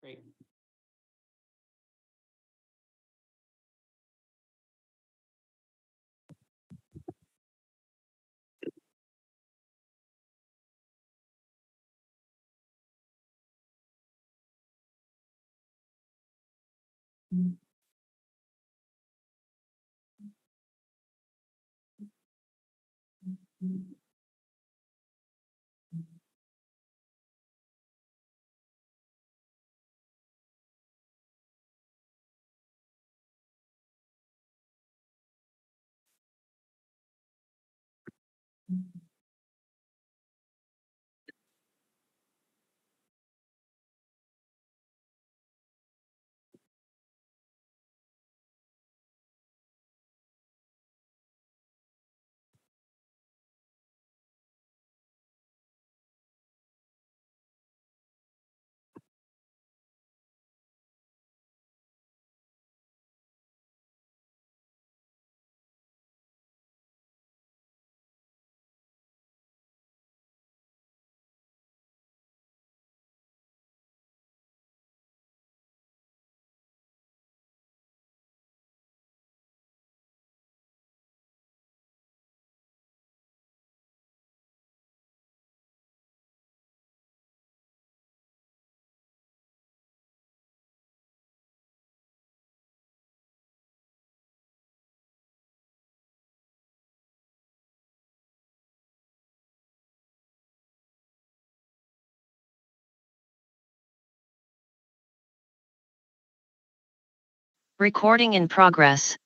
Great. Recording in progress.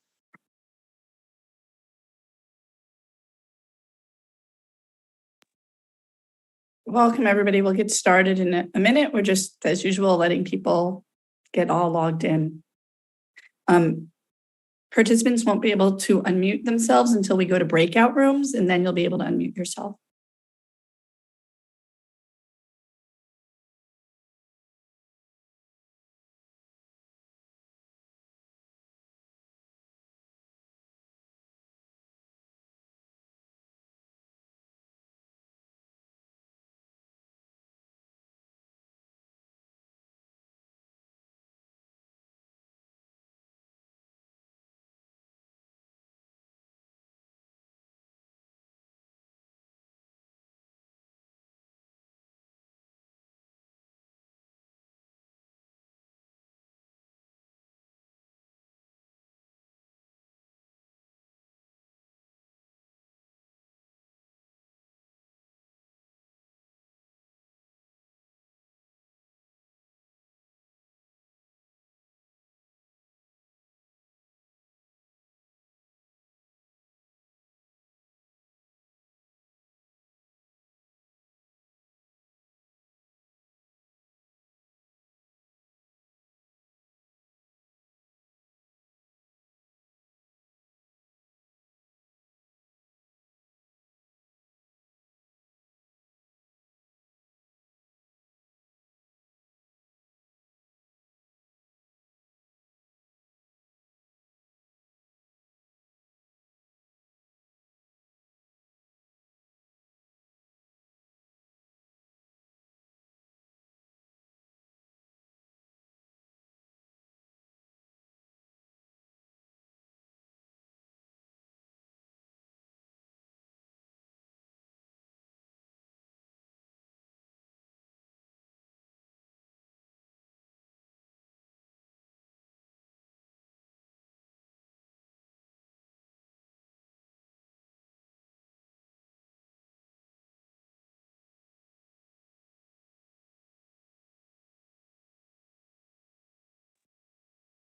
Welcome, everybody. We'll get started in a minute. We're just, as usual, letting people get all logged in. Participants won't be able to unmute themselves until we go to breakout rooms, and then you'll be able to unmute yourself.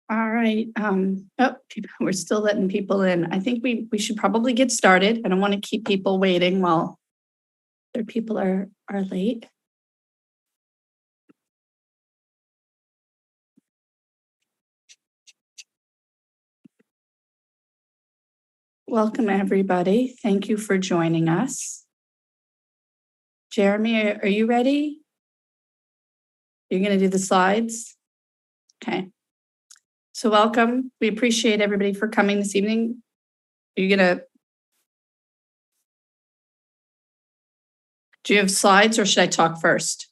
All right. We're still letting people in. I think we should probably get started. I don't want to keep people waiting while other people are late. Welcome, everybody. Thank you for joining us. Jeremy, are you ready? You're going to do the slides? Okay. So welcome. We appreciate everybody for coming this evening. Do you have slides or should I talk first?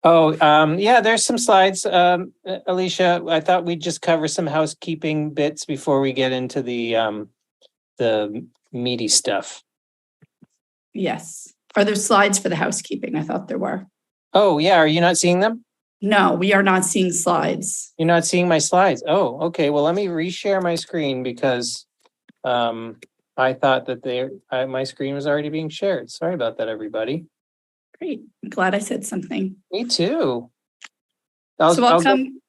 Yeah, there's some slides. Alicia, I thought we'd just cover some housekeeping bits before we get into the meaty stuff. Yes. Are there slides for the housekeeping? I thought there were. Oh, yeah. Are you not seeing them? No, we are not seeing slides. You're not seeing my slides? Oh, okay. Well, let me reshare my screen because I thought that my screen was already being shared. Sorry about that, everybody. Great. I'm glad I said something. Me too. Welcome.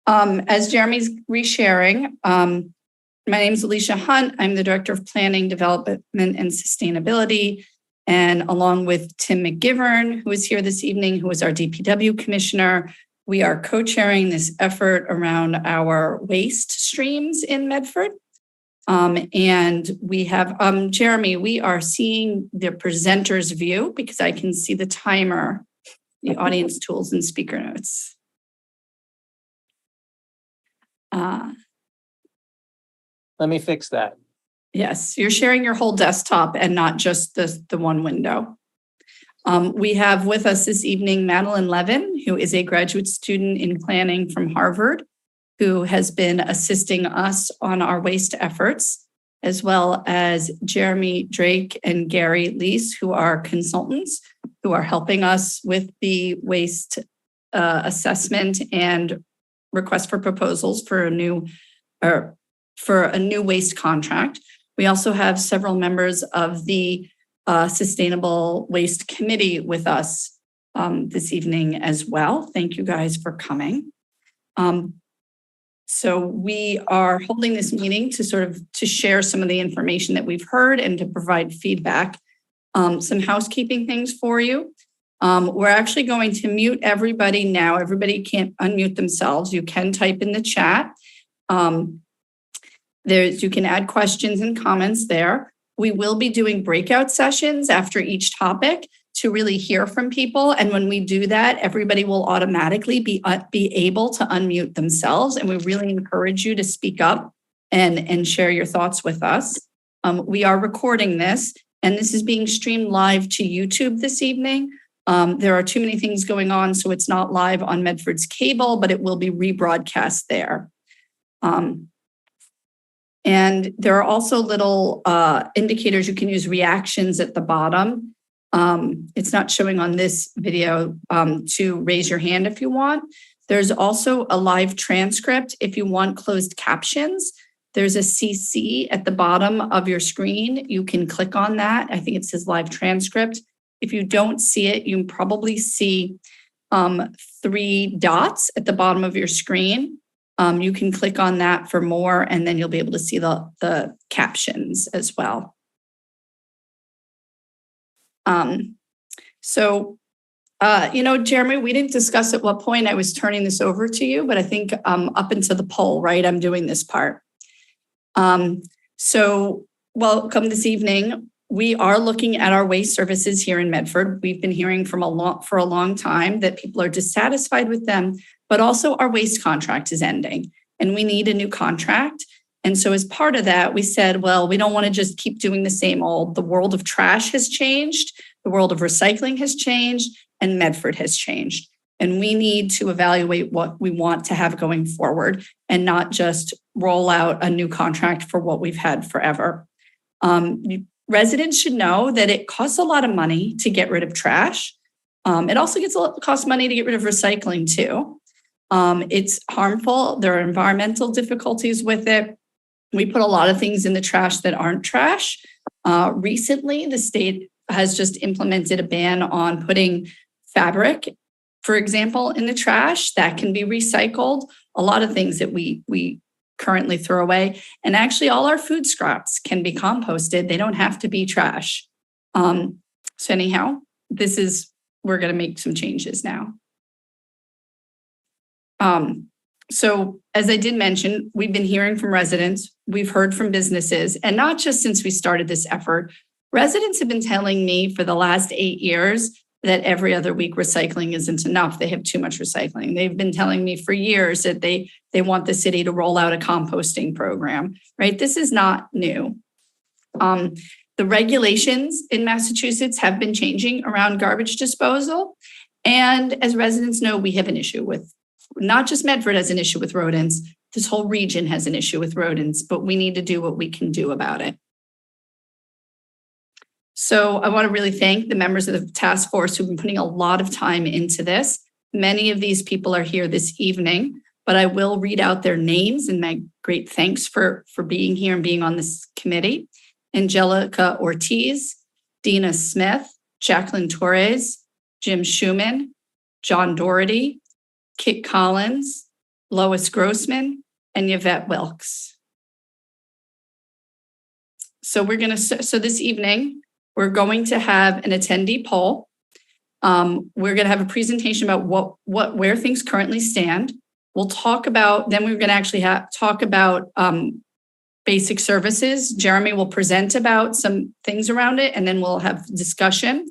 As Jeremy's resharing, my name is Alicia Hunt. I'm the Director of Planning, Development, and Sustainability. And along with Tim McGivern, who is here this evening, who is our DPW Commissioner, we are co-chairing this effort around our waste streams in Medford. And we have, Jeremy, we are seeing the presenter's view because I can see the timer, the audience tools and speaker notes. Let me fix that. Yes, you're sharing your whole desktop and not just the one window. We have with us this evening Madeline Levin, who is a graduate student in planning from Harvard, who has been assisting us on our waste efforts, as well as Jeremy Drake and Gary Lease, who are consultants, who are helping us with the waste assessment and request for proposals for a new waste contract. We also have several members of the Sustainable Waste Committee with us this evening as well. Thank you guys for coming. So we are holding this meeting to share some of the information that we've heard and to provide feedback. Some housekeeping things for you. We're actually going to mute everybody now. Everybody can't unmute themselves. You can type in the chat. You can add questions and comments there. We will be doing breakout sessions after each topic to really hear from people. And when we do that, everybody will automatically be able to unmute themselves. And we really encourage you to speak up and share your thoughts with us. We are recording this, and this is being streamed live to YouTube this evening. There are too many things going on, so it's not live on Medford's cable, but it will be rebroadcast there. And there are also little indicators. You can use reactions at the bottom. It's not showing on this video to raise your hand if you want. There's also a live transcript if you want closed captions. There's a CC at the bottom of your screen. You can click on that. I think it says live transcript. If you don't see it, you can probably see 3 dots at the bottom of your screen. You can click on that for more, and then you'll be able to see the captions as well. Jeremy, we didn't discuss at what point I was turning this over to you, but I think up into the poll, right? I'm doing this part. So welcome this evening. We are looking at our waste services here in Medford. We've been hearing for a long time that people are dissatisfied with them, but also our waste contract is ending and we need a new contract. And so as part of that, we said, well, we don't want to just keep doing the same old. The world of trash has changed. The world of recycling has changed, and Medford has changed. And we need to evaluate what we want to have going forward and not just roll out a new contract for what we've had forever. Residents should know that it costs a lot of money to get rid of trash. It also costs money to get rid of recycling too. It's harmful. There are environmental difficulties with it. We put a lot of things in the trash that aren't trash. Recently, the state has just implemented a ban on putting fabric, for example, in the trash that can be recycled. A lot of things that we currently throw away. And actually all our food scraps can be composted. They don't have to be trash. So anyhow, we're going to make some changes now. So as I did mention, we've been hearing from residents, we've heard from businesses, and not just since we started this effort. Residents have been telling me for the last 8 years that every other week recycling isn't enough. They have too much recycling. They've been telling me for years that they want the city to roll out a composting program, right? This is not new. The regulations in Massachusetts have been changing around garbage disposal. And as residents know, we have an issue with, not just Medford has an issue with rodents, this whole region has an issue with rodents, but we need to do what we can do about it. So I want to really thank the members of the task force who've been putting a lot of time into this. Many of these people are here this evening, but I will read out their names and my great thanks for being here and being on this committee. Angelica Ortiz, Dina Smith, Jacqueline Torres, Jim Schuman, John Doherty, Kit Collins, Lois Grossman, and Yvette Wilkes. So this evening, we're going to have an attendee poll. We're going to have a presentation about where things currently stand. We'll talk about, then we're going to actually talk about basic services. Jeremy will present about some things around it, and then we'll have discussion.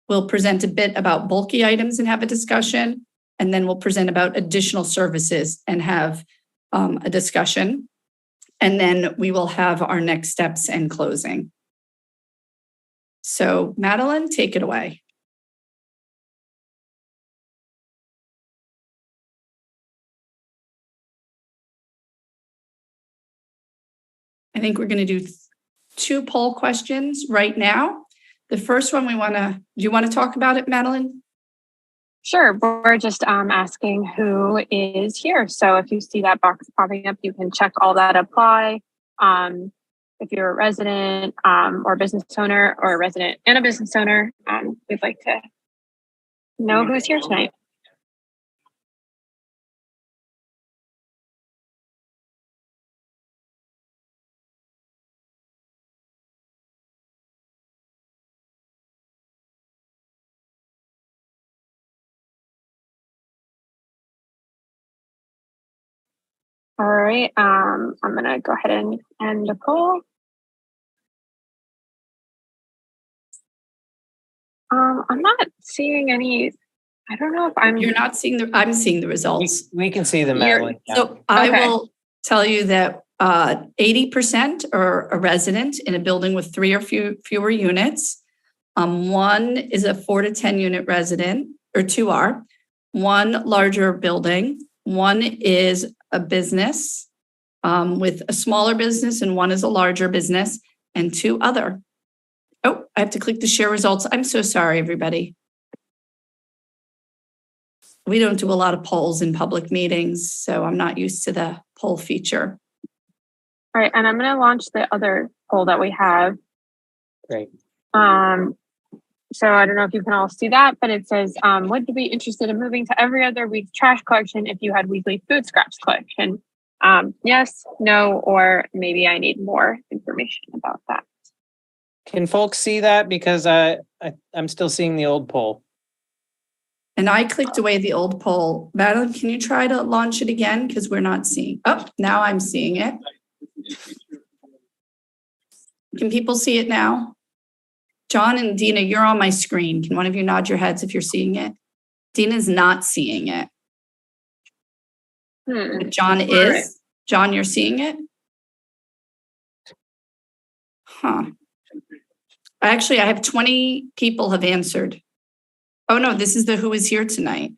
We'll present a bit about bulky items and have a discussion, and then we'll present about additional services and have a discussion. And then we will have our next steps and closing. So Madeline, take it away. I think we're going to do 2 poll questions right now. The first one do you want to talk about it, Madeline? Sure. We're just asking who is here. So if you see that box popping up, you can check all that apply. If you're a resident or business owner, or a resident and a business owner, we'd like to know who's here tonight. All right, I'm gonna go ahead and end the poll. I'm not seeing any. I don't know if You're not seeing I'm seeing the results. We can see them, Madeline. Yeah. So I will tell you that 80% are a resident in a building with 3 or fewer units. 1 is a 4 to 10 unit resident, or 2 are. 1 larger building. 1 is a business with a smaller business, and 1 is a larger business, and 2 other. Oh, I have to click the share results. I'm so sorry, everybody. We don't do a lot of polls in public meetings, so I'm not used to the poll feature. All right, and I'm going to launch the other poll that we have. Great. So I don't know if you can all see that, but it says, would you be interested in moving to every other week's trash collection if you had weekly food scraps collection? Yes, no, or maybe I need more information about that. Can folks see that? Because I'm still seeing the old poll. And I clicked away the old poll. Madeline, can you try to launch it again? Because we're not seeing. Oh, now I'm seeing it. Can people see it now? John and Dina, you're on my screen. Can one of you nod your heads if you're seeing it? Dina's not seeing it. But John is. Right. John, you're seeing it? Huh. Actually, I have 20 people have answered. Oh no, this is the who is here tonight.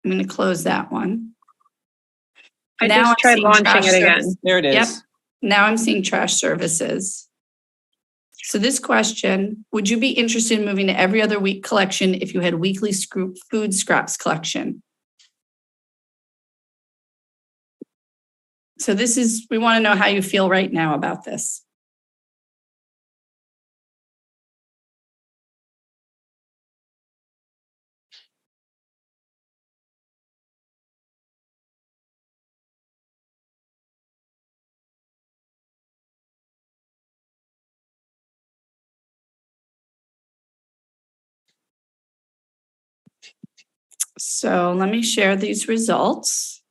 I'm going to close that one. I just tried launching it again. There it is. Yep. Now I'm seeing trash services. So this question, would you be interested in moving to every other week collection if you had weekly food scraps collection? So this is, we want to know how you feel right now about this. So let me share these results.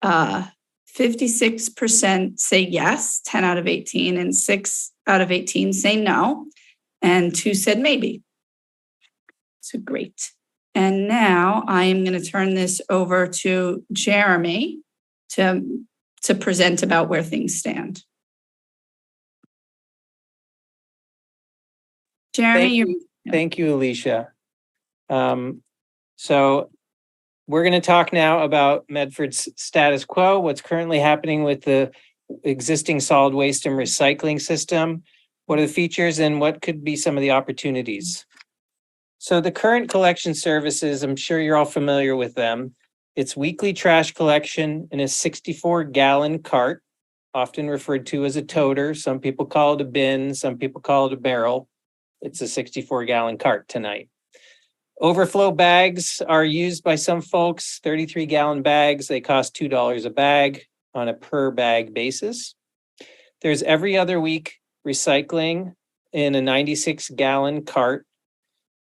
56% say yes, 10 out of 18, and 6 out of 18 say no, and 2 said maybe. So great. And now I am going to turn this over to Jeremy to present about where things stand. Jeremy, Thank you, Alicia. So we're going to talk now about Medford's status quo, what's currently happening with the existing solid waste and recycling system, what are the features, and what could be some of the opportunities. So the current collection services, I'm sure you're all familiar with them. It's weekly trash collection in a 64-gallon cart, often referred to as a toter. Some people call it a bin, some people call it a barrel. It's a 64-gallon cart tonight. Overflow bags are used by some folks, 33-gallon bags. They cost $2 a bag on a per bag basis. There's every other week recycling in a 96-gallon cart.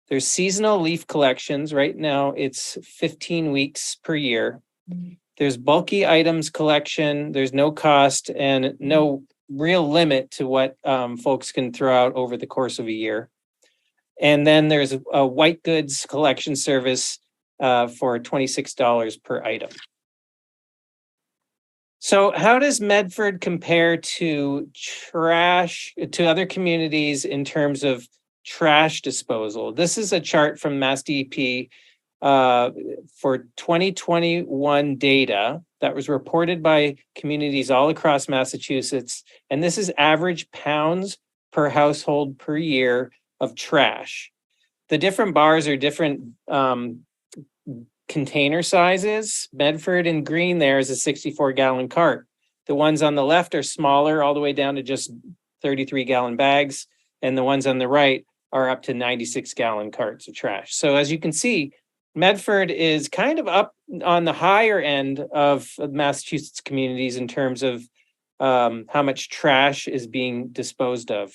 There's seasonal leaf collections. Right now, it's 15 weeks per year. There's bulky items collection. There's no cost and no real limit to what folks can throw out over the course of a year. And then there's a white goods collection service for $26 per item. So how does Medford compare to other communities in terms of trash disposal? This is a chart from Mass DEP for 2021 data that was reported by communities all across Massachusetts. And this is average pounds per household per year of trash. The different bars are different container sizes. Medford in green there is a 64-gallon cart. The ones on the left are smaller, all the way down to just 33-gallon bags. And the ones on the right are up to 96-gallon carts of trash. So as you can see, Medford is kind of up on the higher end of Massachusetts communities in terms of how much trash is being disposed of.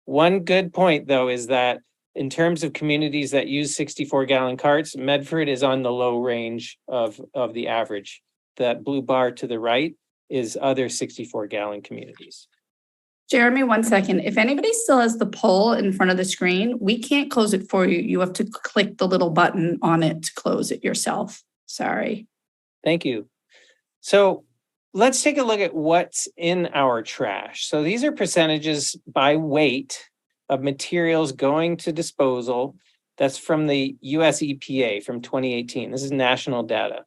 One good point, though, is that in terms of communities that use 64-gallon carts, Medford is on the low range of the average. That blue bar to the right is other 64-gallon communities. Jeremy, 1 second. If anybody still has the poll in front of the screen, we can't close it for you. You have to click the little button on it to close it yourself. Sorry. Thank you. So let's take a look at what's in our trash. So these are percentages by weight of materials going to disposal. That's from the US EPA from 2018. This is national data.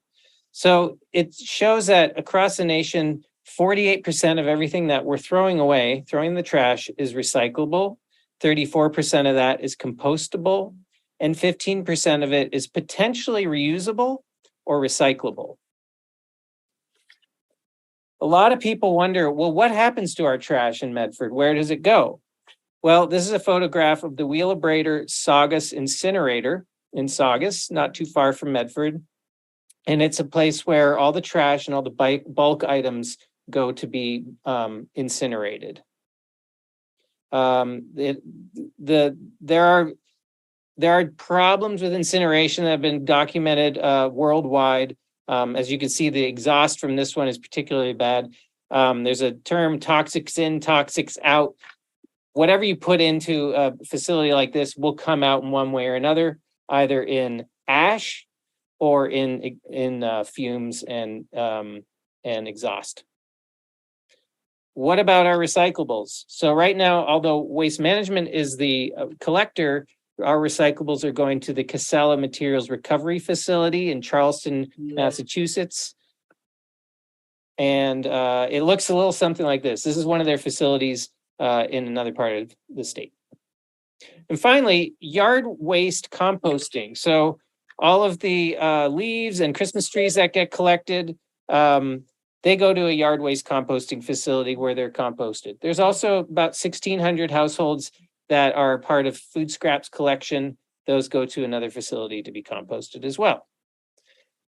So it shows that across the nation, 48% of everything that we're throwing away, throwing in the trash, is recyclable. 34% of that is compostable, and 15% of it is potentially reusable or recyclable. A lot of people wonder, well, what happens to our trash in Medford? Where does it go? Well, this is a photograph of the Wheelabrator Saugus incinerator in Saugus, not too far from Medford. And it's a place where all the trash and all the bulk items go to be incinerated. There are problems with incineration that have been documented worldwide. As you can see, the exhaust from this one is particularly bad. There's a term, toxics in, toxics out. Whatever you put into a facility like this will come out in one way or another, either in ash or in fumes and exhaust. What about our recyclables? So right now, although Waste Management is the collector, our recyclables are going to the Casella Materials Recovery Facility in Charleston, Massachusetts. And it looks a little something like this. This is one of their facilities in another part of the state. And finally, yard waste composting. So all of the leaves and Christmas trees that get collected, they go to a yard waste composting facility where they're composted. There's also about 1,600 households that are part of food scraps collection. Those go to another facility to be composted as well.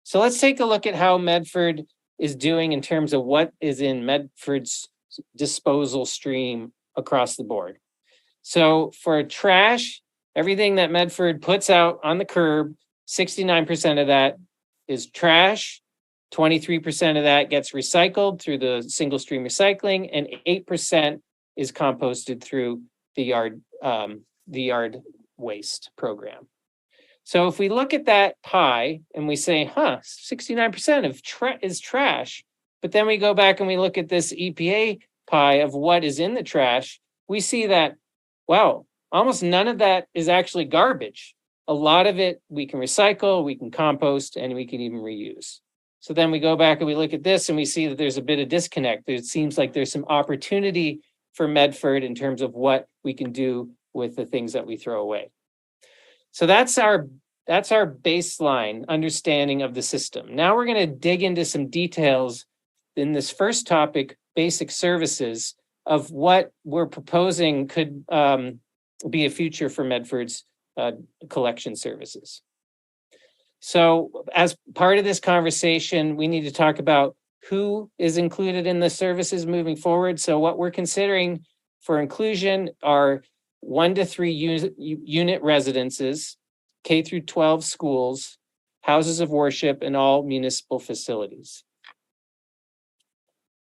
So let's take a look at how Medford is doing in terms of what is in Medford's disposal stream across the board. So for trash, everything that Medford puts out on the curb, 69% of that is trash. 23% of that gets recycled through the single stream recycling, and 8% is composted through the yard waste program. So if we look at that pie and we say, 69% is trash, but then we go back and we look at this EPA pie of what is in the trash, we see that, wow, almost none of that is actually garbage. a lot of it we can recycle, we can compost, and we can even reuse. So then we go back and we look at this and we see that there's a bit of disconnect. It seems like there's some opportunity for Medford in terms of what we can do with the things that we throw away. So that's our baseline understanding of the system. Now we're going to dig into some details in this first topic, basic services, of what we're proposing could be a future for Medford's collection services. So as part of this conversation, we need to talk about who is included in the services moving forward. So what we're considering for inclusion are 1 to 3 unit residences, K through 12 schools, houses of worship, and all municipal facilities.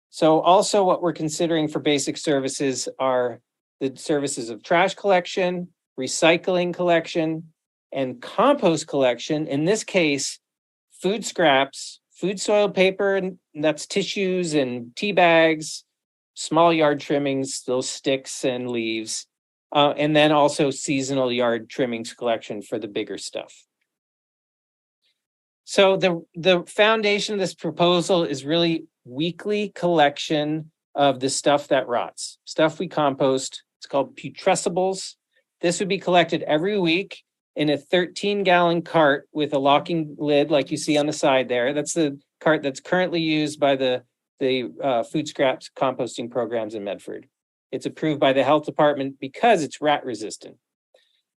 So also what we're considering for basic services are the services of trash collection, recycling collection, and compost collection. In this case, food scraps, food soil paper, and that's tissues and tea bags, small yard trimmings, those sticks and leaves, and then also seasonal yard trimmings collection for the bigger stuff. So the foundation of this proposal is really weekly collection of the stuff that rots, stuff we compost. It's called putrescibles. This would be collected every week in a 13-gallon cart with a locking lid like you see on the side there. That's the cart that's currently used by the food scraps composting programs in Medford. It's approved by the health department because it's rat resistant.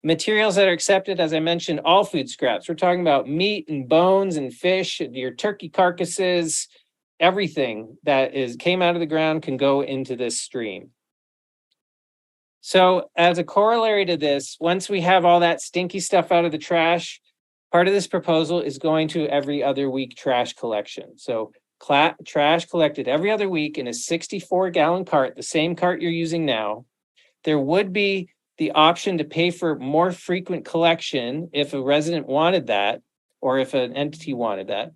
Materials that are accepted, as I mentioned, all food scraps. We're talking about meat and bones and fish, your turkey carcasses, everything that came out of the ground can go into this stream. So as a corollary to this, once we have all that stinky stuff out of the trash, part of this proposal is going to every other week trash collection. So trash collected every other week in a 64-gallon cart, the same cart you're using now. There would be the option to pay for more frequent collection if a resident wanted that, or if an entity wanted that,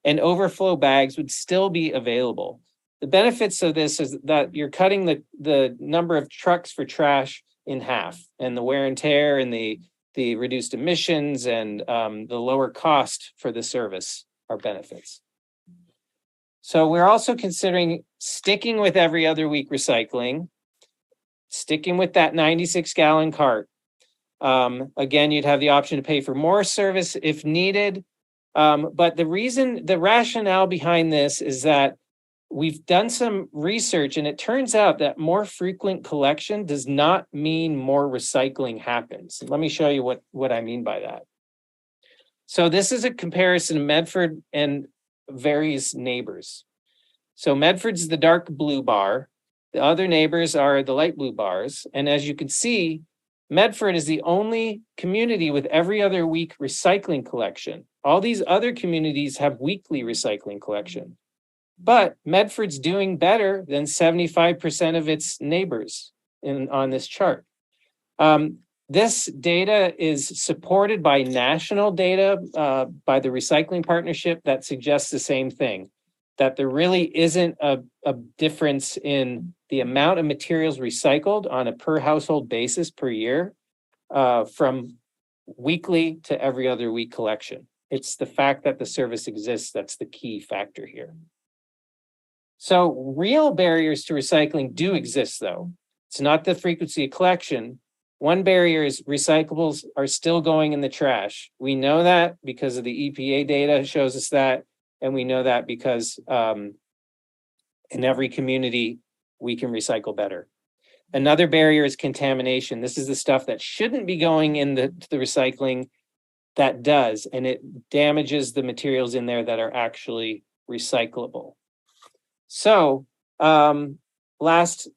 and overflow bags would still be available. The benefits of this is that you're cutting the number of trucks for trash in half, and the wear and tear and the reduced emissions and the lower cost for the service are benefits. So we're also considering sticking with every other week recycling, sticking with that 96-gallon cart. Again, you'd have the option to pay for more service if needed. But the rationale behind this is that we've done some research, and it turns out that more frequent collection does not mean more recycling happens. Let me show you what I mean by that. So this is a comparison of Medford and various neighbors. So Medford's the dark blue bar. The other neighbors are the light blue bars. And as you can see, Medford is the only community with every other week recycling collection. All these other communities have weekly recycling collection. But Medford's doing better than 75% of its neighbors on this chart. This data is supported by national data by the Recycling Partnership that suggests the same thing, that there really isn't a difference in the amount of materials recycled on a per household basis per year from weekly to every other week collection. It's the fact that the service exists that's the key factor here. So real barriers to recycling do exist, though. It's not the frequency of collection. One barrier is recyclables are still going in the trash. We know that because of the EPA data shows us that, and we know that because in every community, we can recycle better. Another barrier is contamination. This is the stuff that shouldn't be going in the recycling that does, and it damages the materials in there that are actually recyclable. So last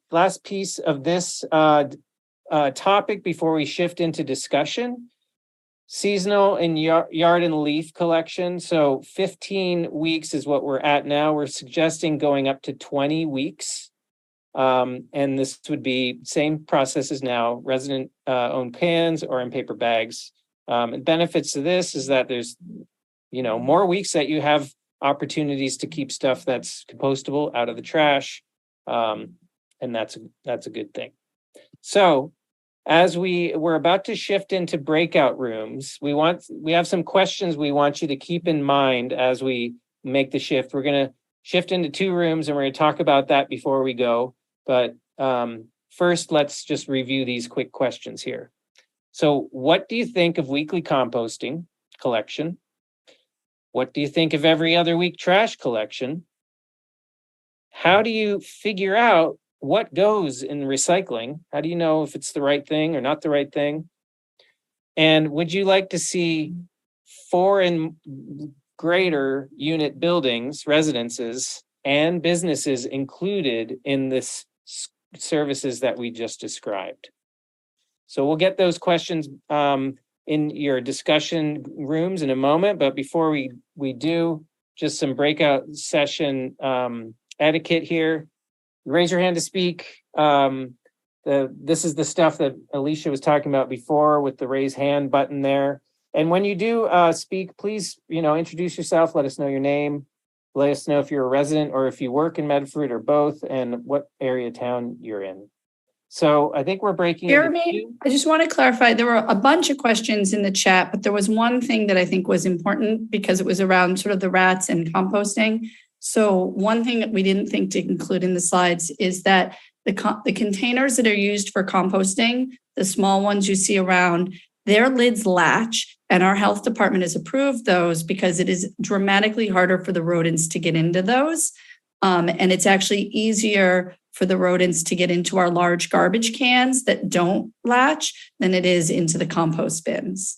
piece of this topic before we shift into discussion, seasonal and yard and leaf collection. So 15 weeks is what we're at now. We're suggesting going up to 20 weeks. And this would be same process as now, resident owned cans or in paper bags. And benefits to this is that there's, more weeks that you have opportunities to keep stuff that's compostable out of the trash. And that's a good thing. So as we're about to shift into breakout rooms, we have some questions we want you to keep in mind as we make the shift. We're going to shift into 2 rooms, and we're going to talk about that before we go. But first, let's just review these quick questions here. So what do you think of weekly composting collection? What do you think of every other week trash collection? How do you figure out what goes in recycling? How do you know if it's the right thing or not the right thing? And would you like to see 4 and greater unit buildings, residences, and businesses included in this services that we just described? So we'll get those questions in your discussion rooms in a moment, but before we do, just some breakout session etiquette here. Raise your hand to speak. This is the stuff that Alicia was talking about before with the raise hand button there. And when you do speak, please, introduce yourself. Let us know your name. Let us know if you're a resident or if you work in Medford or both, and what area of town you're in. So I think we're breaking. Jeremy, I just want to clarify, there were a bunch of questions in the chat, but there was one thing that I think was important because it was around sort of the rats and composting. So one thing that we didn't think to include in the slides is that the containers that are used for composting, the small ones you see around, their lids latch, and our health department has approved those because it is dramatically harder for the rodents to get into those. And it's actually easier for the rodents to get into our large garbage cans that don't latch than it is into the compost bins.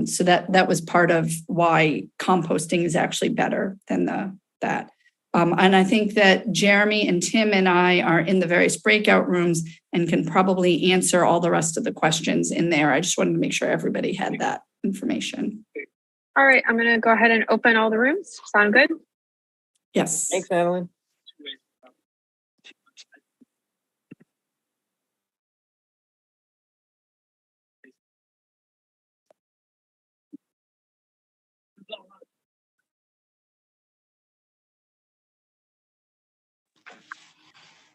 So that was part of why composting is actually better than that. And I think that Jeremy and Tim and I are in the various breakout rooms and can probably answer all the rest of the questions in there. I just wanted to make sure everybody had that information. All right, I'm going to go ahead and open all the rooms. Sound good? Yes. Thanks, Madeline.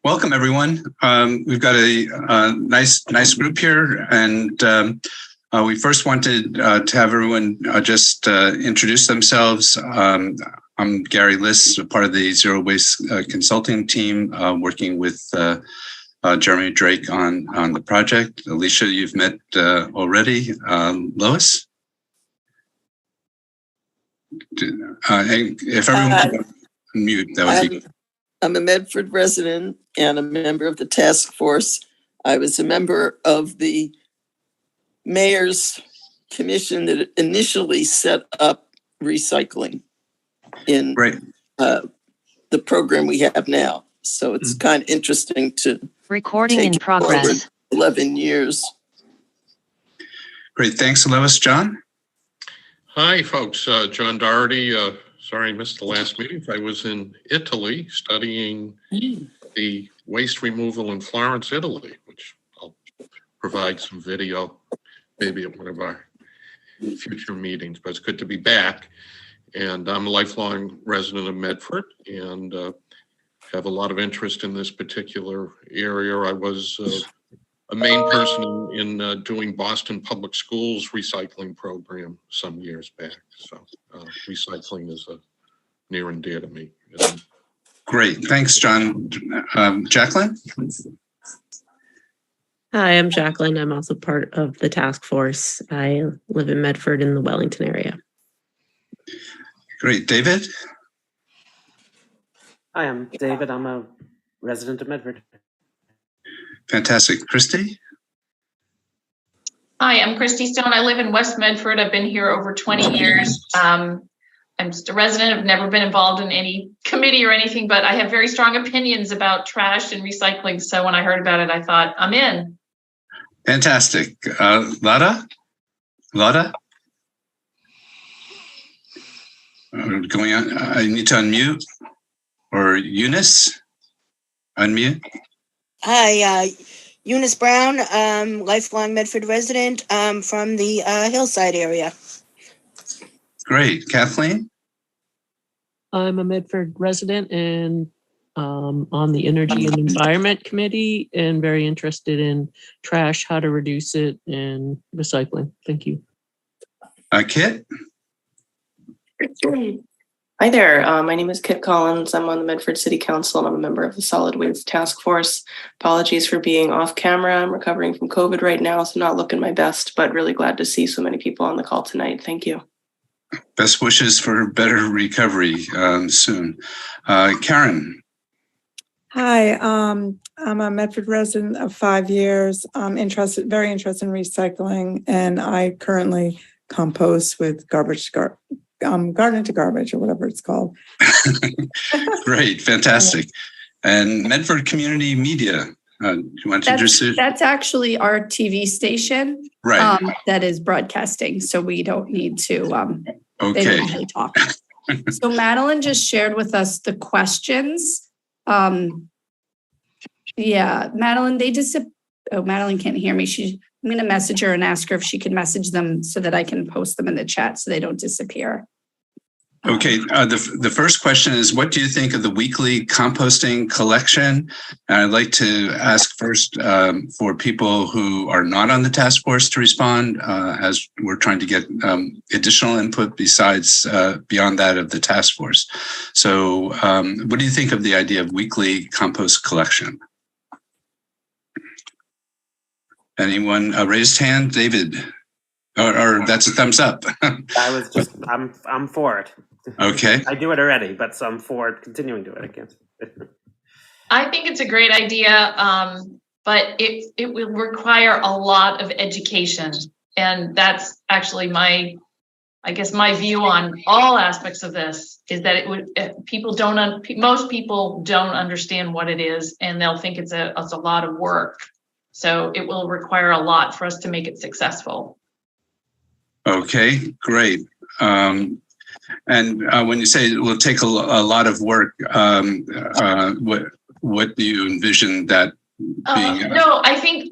Welcome, everyone. We've got a nice group here, and we first wanted to have everyone just introduce themselves. I'm Gary Liss, part of the Zero Waste Consulting team, working with Jeremy Drake on the project. Alicia, you've met already. Lois? If everyone could mute, that would be good. I'm a Medford resident and a member of the task force. I was a member of the mayor's commission that initially set up recycling in the program we have now. So it's kind of interesting to recording in progress. 11 years. Great, thanks, Lois. John? Hi, folks. John Doherty. Sorry I missed the last meeting. I was in Italy studying the waste removal in Florence, Italy, which I'll provide some video maybe at one of our future meetings, but it's good to be back. And I'm a lifelong resident of Medford and have a lot of interest in this particular area. I was a main person in doing Boston Public Schools recycling program some years back. So recycling is near and dear to me. Great, thanks, John. Jacqueline? Hi, I'm Jacqueline. I'm also part of the task force. I live in Medford in the Wellington area. Great, David? Hi, I'm David. I'm a resident of Medford. Fantastic. Christy? Hi, I'm Christy Stone. I live in West Medford. I've been here over 20 years. I'm just a resident. I've never been involved in any committee or anything, but I have very strong opinions about trash and recycling. So when I heard about it, I thought, I'm in. Fantastic. Lada? Going on, I need to unmute. Or Eunice? Unmute. Hi, Eunice Brown, lifelong Medford resident from the Hillside area. Great. Kathleen? I'm a Medford resident and on the Energy and Environment Committee and very interested in trash, how to reduce it, and recycling. Thank you. Kit? Hi there. My name is Kit Collins. I'm on the Medford City Council and I'm a member of the Solid Waste Task Force. Apologies for being off camera. I'm recovering from COVID right now, so not looking my best, but really glad to see so many people on the call tonight. Thank you. Best wishes for better recovery soon. Karen? Hi, I'm a Medford resident of 5 years. I'm very interested in recycling, and I currently compost with garden to garbage or whatever it's called. Great, fantastic. And Medford Community Media, do you want to introduce it? That's actually our TV station, right? That is broadcasting, so we don't need to. Okay. They don't really talk. So Madeline just shared with us the questions. Yeah, Madeline, Madeline can't hear me. I'm going to message her and ask her if she can message them so that I can post them in the chat so they don't disappear. Okay, the first question is, what do you think of the weekly composting collection? And I'd like to ask first for people who are not on the task force to respond, as we're trying to get additional input besides beyond that of the task force. So what do you think of the idea of weekly compost collection? Anyone raised hand? David? Or that's a thumbs up. I'm for it. Okay. I do it already, but I'm for continuing to do it again. I think it's a great idea, but it will require a lot of education. And that's actually my view on all aspects of this is that most people don't understand what it is, and they'll think it's a lot of work. So it will require a lot for us to make it successful. Okay, great. And when you say it will take a lot of work, what do you envision that being? No, I think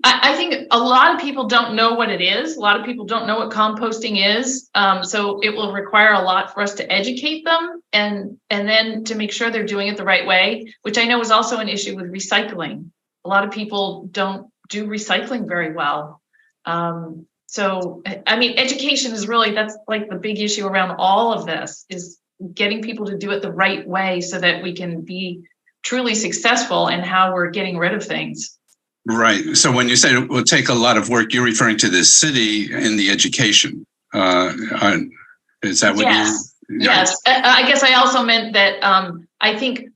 a lot of people don't know what it is. A lot of people don't know what composting is. So it will require a lot for us to educate them and then to make sure they're doing it the right way, which I know is also an issue with recycling. A lot of people don't do recycling very well. So, I mean, education is that's like the big issue around all of this is getting people to do it the right way so that we can be truly successful in how we're getting rid of things. Right. So when you say it will take a lot of work, you're referring to the city in the education. Is that what yes. you? Yes. I guess I also meant that I think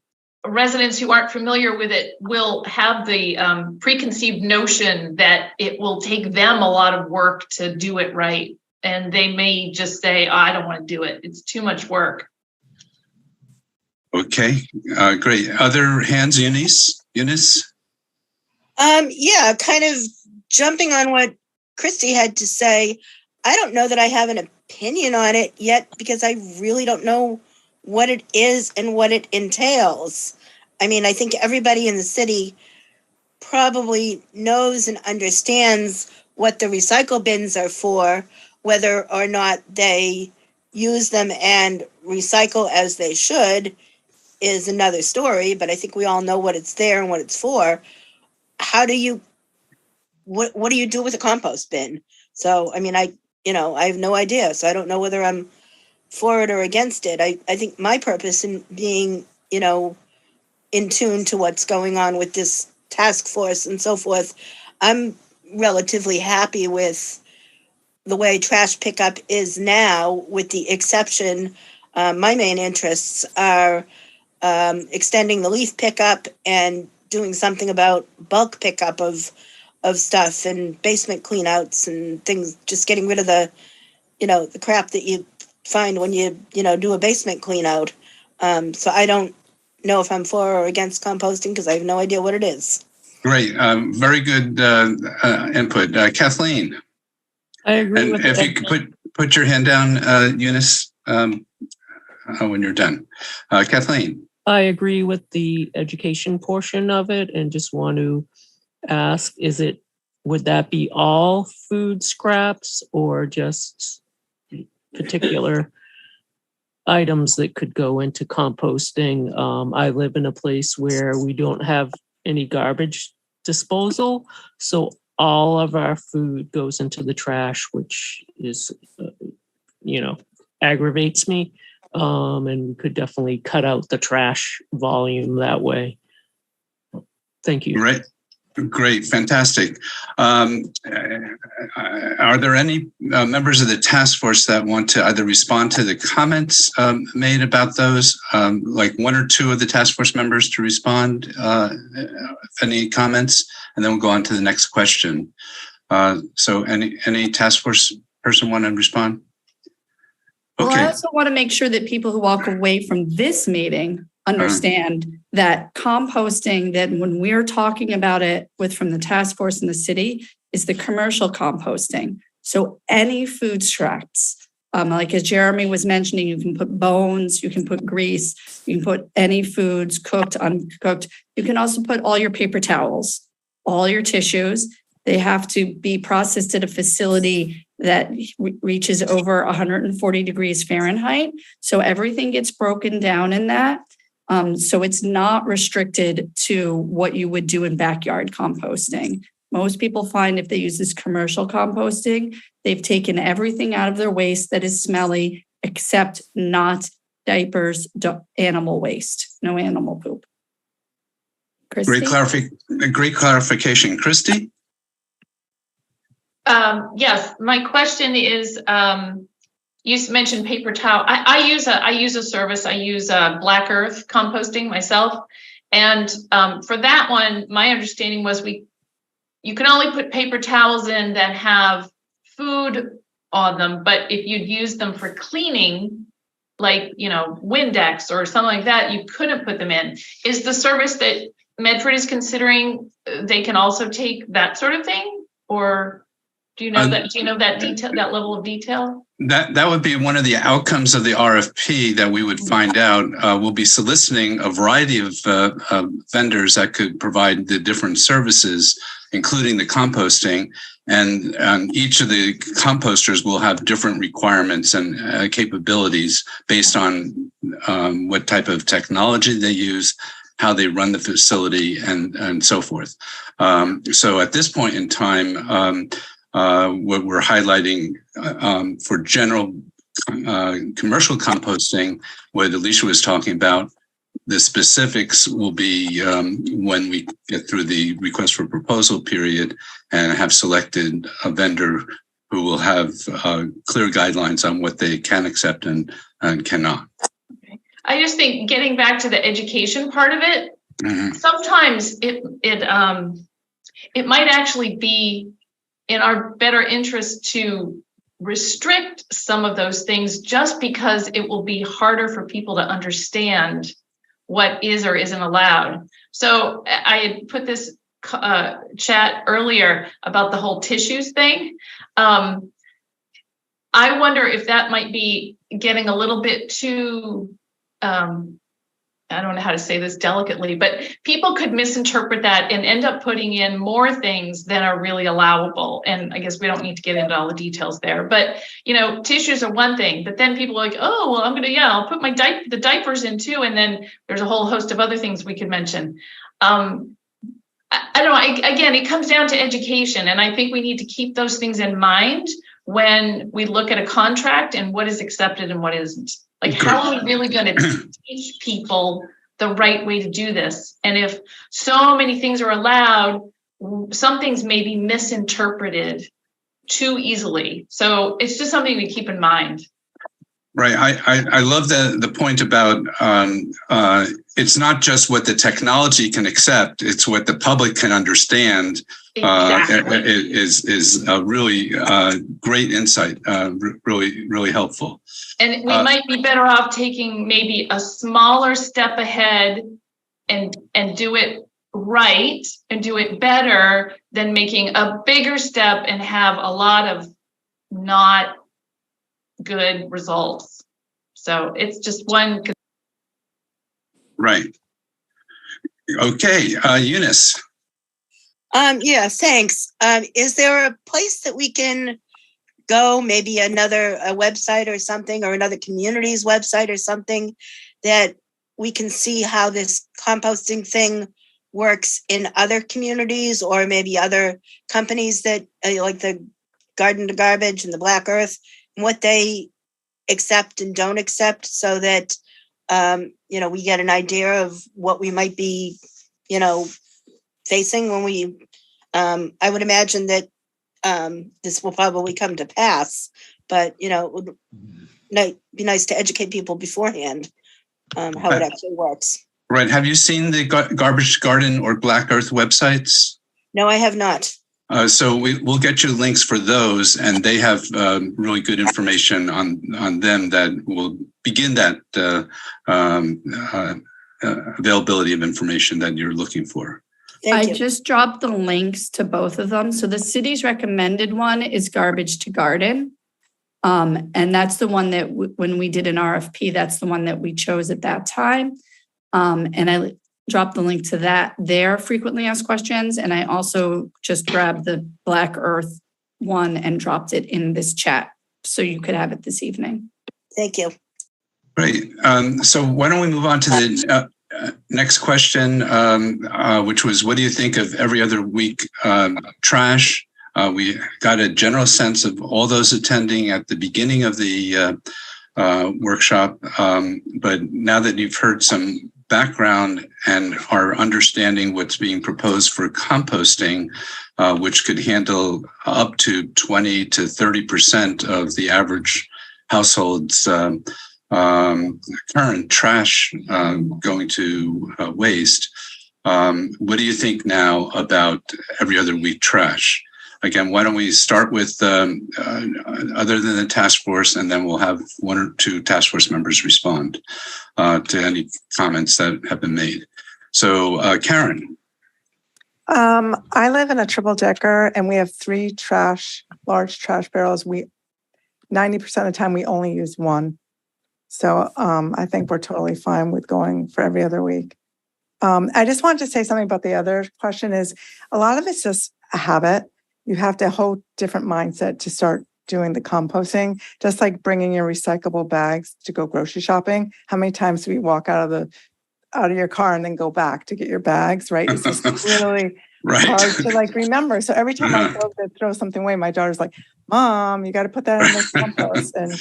residents who aren't familiar with it will have the preconceived notion that it will take them a lot of work to do it right. And they may just say, I don't want to do it. It's too much work. Okay, great. Other hands, Eunice? Yeah, kind of jumping on what Christy had to say. I don't know that I have an opinion on it yet because I really don't know what it is and what it entails. I mean, I think everybody in the city probably knows and understands what the recycle bins are for, whether or not they use them and recycle as they should is another story, but I think we all know what it's there and what it's for. What do you do with a compost bin? So, I mean, I have no idea. So I don't know whether I'm for it or against it. I think my purpose in being, in tune to what's going on with this task force and so forth, I'm relatively happy with the way trash pickup is now, with the exception, my main interests are extending the leaf pickup and doing something about bulk pickup of stuff and basement cleanouts and things, just getting rid of the crap that you find when you do a basement clean out. So I don't know if I'm for or against composting because I have no idea what it is. Great. Very good input. Kathleen? I agree with if you could put your hand down, Eunice, when you're done. Kathleen? I agree with the education portion of it and just want to ask, would that be all food scraps or just particular items that could go into composting. I live in a place where we don't have any garbage disposal, so all of our food goes into the trash, which is, aggravates me. And we could definitely cut out the trash volume that way. Thank you. Right. Great. Fantastic. Are there any members of the task force that want to either respond to the comments made about those, like one or two of the task force members to respond, any comments, and then we'll go on to the next question. So any task force person want to respond? Well, I Okay. also want to make sure that people who walk away from this meeting understand that composting, that when we're talking about it from the task force in the city, is the commercial composting. So any food scraps, like as Jeremy was mentioning, you can put bones, you can put grease, you can put any foods, cooked, uncooked. You can also put all your paper towels, all your tissues. They have to be processed at a facility that reaches over 140 degrees Fahrenheit. So everything gets broken down in that. So it's not restricted to what you would do in backyard composting. Most people find if they use this commercial composting, they've taken everything out of their waste that is smelly, except not diapers, animal waste, no animal poop. Christy? Great clarification. Christy? Yes, my question is, you mentioned paper towel. I use a service. I use Black Earth composting myself, and for that one, my understanding was you can only put paper towels in that have food on them. But if you'd use them for cleaning, like Windex or something like that, you couldn't put them in. Is the service that Medford is considering, they can also take that sort of thing, or do you know that? Do you know that detail, that level of detail? That would be one of the outcomes of the RFP that we would find out. We'll be soliciting a variety of vendors that could provide the different services, including the composting. And each of the composters will have different requirements and capabilities based on what type of technology they use, how they run the facility, and so forth. So at this point in time, what we're highlighting for general commercial composting, what Alicia was talking about, the specifics will be when we get through the request for proposal period and have selected a vendor who will have clear guidelines on what they can accept and cannot. Okay. I just think getting back to the education part of it, sometimes it might actually be in our better interest to restrict some of those things, just because it will be harder for people to understand what is or isn't allowed. So I had put this chat earlier about the whole tissues thing. I wonder if that might be getting a little bit too, I don't know how to say this delicately, but people could misinterpret that and end up putting in more things than are really allowable. And I guess we don't need to get into all the details there, but tissues are one thing, but then people are like, oh, well, I'll put the diapers in too. And then there's a whole host of other things we could mention. I don't know. Again, it comes down to education. And I think we need to keep those things in mind when we look at a contract and what is accepted and what isn't. Like, how are we really going to teach people the right way to do this? And if so many things are allowed, some things may be misinterpreted too easily. So it's just something to keep in mind. Right. I love the point about it's not just what the technology can accept, it's what the public can understand. Exactly. Is a really great insight, really helpful. And we might be better off taking maybe a smaller step ahead and do it right and do it better than making a bigger step and have a lot of not good results. So it's just one. Right. Okay, Eunice. Yeah, thanks. Is there a place that we can go, maybe a website or something, or another community's website or something, that we can see how this composting thing works in other communities, or maybe other companies that like the Garden to Garbage and the Black Earth, and what they accept and don't accept, so that we get an idea of what we might be facing when we I would imagine that this will probably come to pass, but it would be nice to educate people beforehand how it actually works. Right. Have you seen the Garbage Garden or Black Earth websites? No, I have not. So we'll get you links for those, and they have really good information on them that will begin that availability of information that you're looking for. I just dropped the links to both of them. So the city's recommended one is Garbage to Garden. And that's the one that when we did an RFP, that's the one that we chose at that time. And I dropped the link to their frequently asked questions. And I also just grabbed the Black Earth one and dropped it in this chat, so you could have it this evening. Thank you. Great. So why don't we move on to the next question, which was, what do you think of every other week trash? We got a general sense of all those attending at the beginning of the workshop, but now that you've heard some background and are understanding what's being proposed for composting, which could handle up to 20 to 30% of the average household's current trash going to waste. What do you think now about every other week trash? Again, why don't we start with other than the task force, and then we'll have one or two task force members respond to any comments that have been made. So, Karen. I live in a triple decker, and we have 3 large trash barrels. 90% of the time we only use one. So I think we're totally fine with going for every other week. I just wanted to say something about the other question. Is a lot of it's just a habit. You have to hold different mindset to start doing the composting, just like bringing your recyclable bags to go grocery shopping. How many times do we walk out of your car and then go back to get your bags, right? It's just really hard to remember. So every time I go to throw something away, my daughter's like, Mom, you got to put that in the compost, and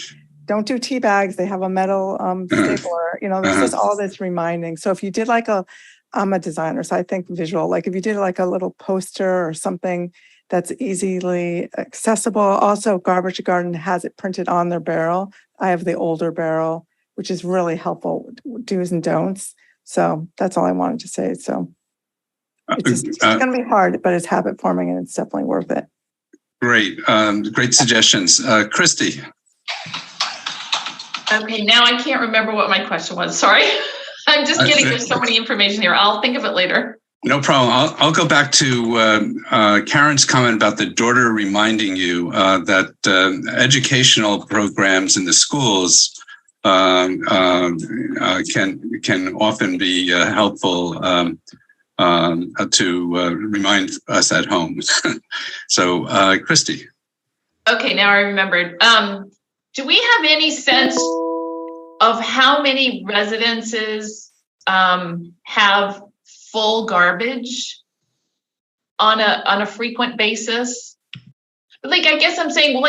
don't do tea bags. They have a metal stapler. There's just all this reminding. So if you did I'm a designer, so I think visual, if you did a little poster or something that's easily accessible. Also, Garbage to Garden has it printed on their barrel. I have the older barrel, which is really helpful, do's and don'ts. So that's all I wanted to say. So it's going to be hard, but it's habit forming, and it's definitely worth it. Great. Great suggestions. Christy. Okay, now I can't remember what my question was. Sorry. I'm just kidding. There's so many information here. I'll think of it later. No problem. I'll go back to Karen's comment about the daughter reminding you that educational programs in the schools can often be helpful to remind us at home. So, Christy. Okay, now I remembered. Do we have any sense of how many residences have full garbage on a frequent basis? I guess I'm saying,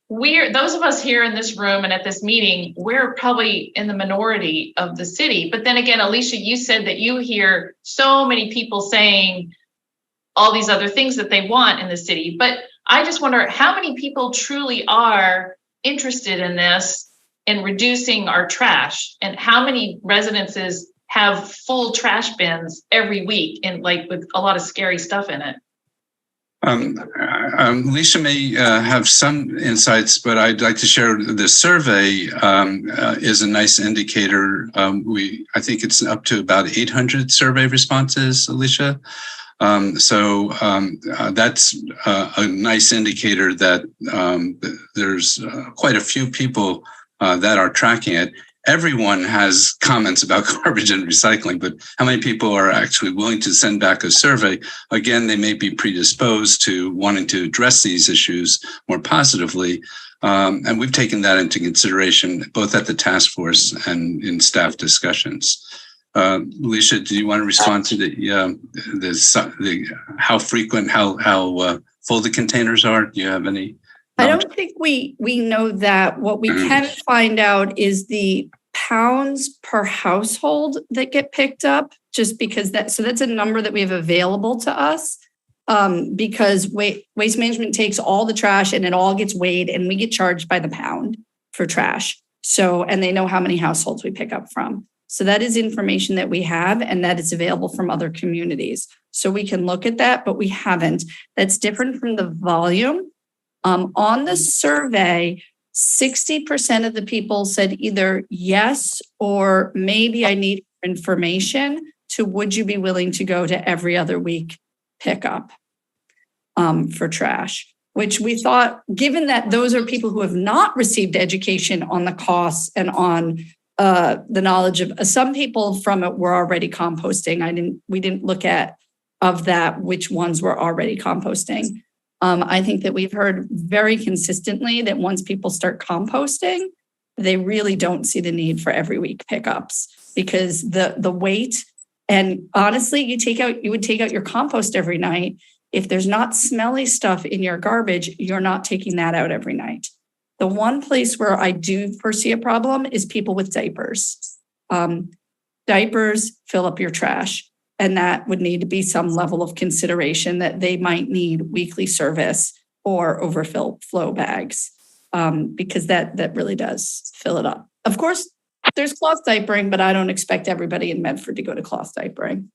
we're those of us here in this room and at this meeting, we're probably in the minority of the city. But then again, Alicia, you said that you hear so many people saying all these other things that they want in the city. But I just wonder how many people truly are interested in this, in reducing our trash, and how many residences have full trash bins every week and with a lot of scary stuff in it. Alicia may have some insights, but I'd like to share the survey is a nice indicator. I think it's up to about 800 survey responses, Alicia. So that's a nice indicator that there's quite a few people that are tracking it. everyone has comments about garbage and recycling, but how many people are actually willing to send back a survey? Again, they may be predisposed to wanting to address these issues more positively. And we've taken that into consideration, both at the task force and in staff discussions. Alicia, do you want to respond to the how frequent, how full the containers are? Do you have any knowledge? I don't think we know that. What we can find out is the pounds per household that get picked up, just because that's a number that we have available to us. Because waste management takes all the trash and it all gets weighed, and we get charged by the pound for trash. So, and they know how many households we pick up from. So that is information that we have, and that is available from other communities. So we can look at that, but we haven't. That's different from the volume. On the survey, 60% of the people said either yes or maybe I need information to would you be willing to go to every other week pickup for trash, which we thought, given that those are people who have not received education on the costs and on the knowledge of some people from it were already composting. We didn't look at of that which ones were already composting. I think that we've heard very consistently that once people start composting, they really don't see the need for every week pickups because the weight, and honestly, you would take out your compost every night. If there's not smelly stuff in your garbage, you're not taking that out every night. The one place where I do foresee a problem is people with diapers. Diapers fill up your trash, and that would need to be some level of consideration that they might need weekly service or overflow bags, because that really does fill it up. Of course, there's cloth diapering, but I don't expect everybody in Medford to go to cloth diapering.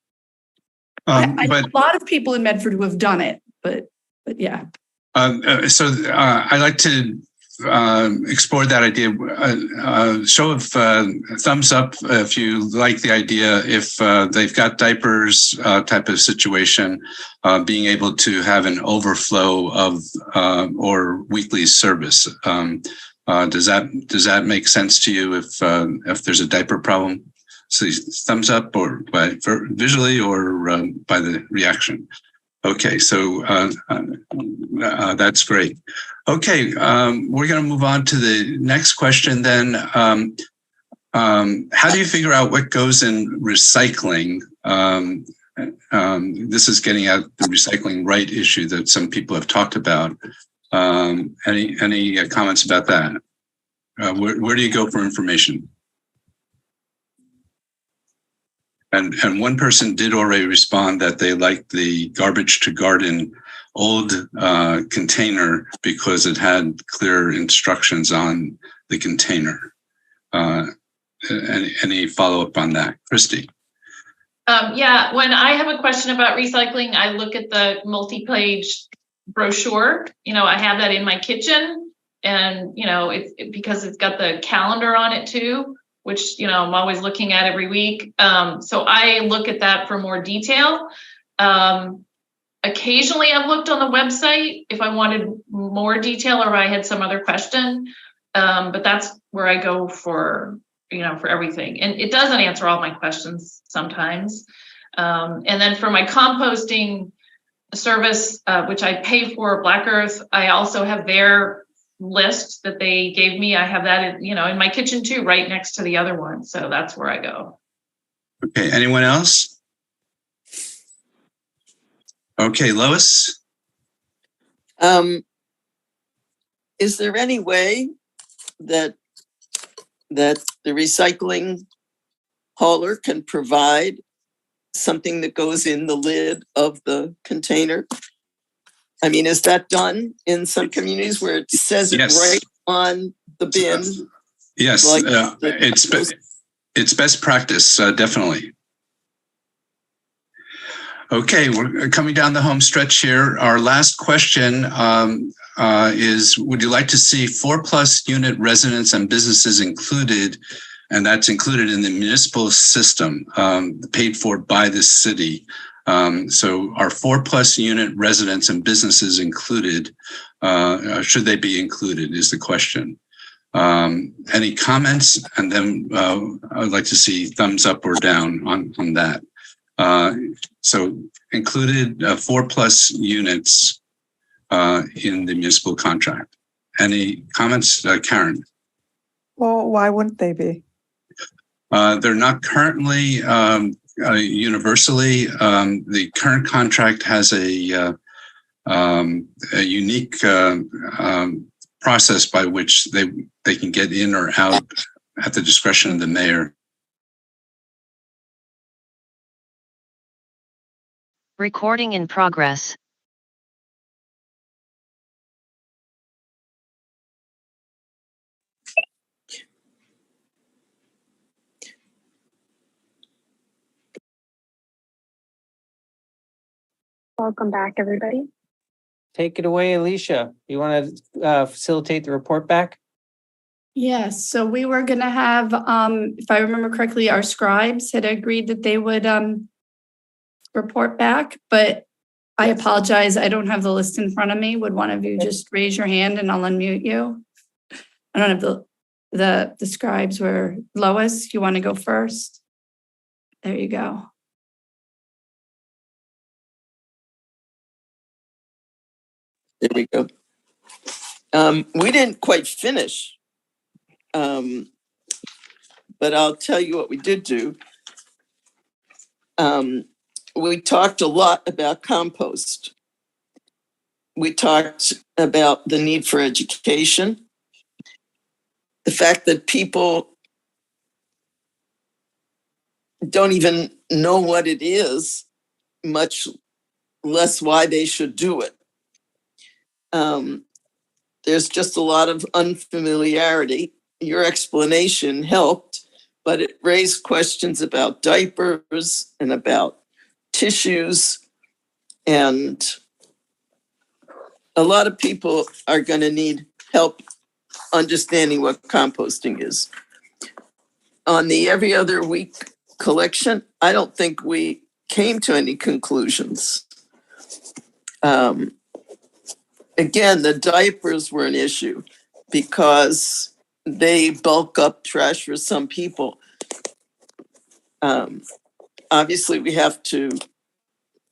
I know a lot of people in Medford who have done it, but yeah. So I'd like to explore that idea. Show of thumbs up if you like the idea. If they've got diapers type of situation, being able to have an overflow of or weekly service. Does that make sense to you? If there's a diaper problem, so thumbs up or visually or by the reaction. Okay, so that's great. Okay, we're going to move on to the next question then. How do you figure out what goes in recycling? This is getting at the recycling right issue that some people have talked about. Any comments about that? Where do you go for information? And one person did already respond that they liked the garbage to garden old container because it had clear instructions on the container. Any follow-up on that? Christy? Yeah, when I have a question about recycling, I look at the multi-page brochure. I have that in my kitchen, and it's because it's got the calendar on it too, which I'm always looking at every week. So I look at that for more detail. Occasionally I've looked on the website if I wanted more detail or I had some other question, but that's where I go for everything. And it doesn't answer all my questions sometimes. And then for my composting service, which I pay for, Black Earth, I also have their list that they gave me. I have that in my kitchen too, right next to the other one. So that's where I go. Okay, anyone else? Okay, Lois? Is there any way that the recycling hauler can provide something that goes in the lid of the container? I mean, is that done in some communities where it says it right on the bin? Yes, it's best practice, definitely. Okay, we're coming down the home stretch here. Our last question is, would you like to see 4+ unit residents and businesses included, and that's included in the municipal system, paid for by the city? So are 4+ unit residents and businesses included? Should they be included is the question. Any comments? And then I would like to see thumbs up or down on that. So included 4+ units in the municipal contract. Any comments, Karen? Well, why wouldn't they be? They're not currently universally. The current contract has a unique process by which they can get in or out at the discretion of the mayor. Recording in progress. Welcome back, everybody. Take it away, Alicia. You want to facilitate the report back? Yes, so we were going to have, if I remember correctly, our scribes had agreed that they would report back, but I apologize. I don't have the list in front of me. Would one of you just raise your hand and I'll unmute you? I don't have the scribes were Lois. You want to go first? There you go. There we go. We didn't quite finish, but I'll tell you what we did do. We talked a lot about compost. We talked about the need for education, the fact that people don't even know what it is, much less why they should do it. There's just a lot of unfamiliarity. Your explanation helped, but it raised questions about diapers and about tissues. And a lot of people are going to need help understanding what composting is. On the every other week collection, I don't think we came to any conclusions. Again, the diapers were an issue because they bulk up trash for some people. Obviously, we have to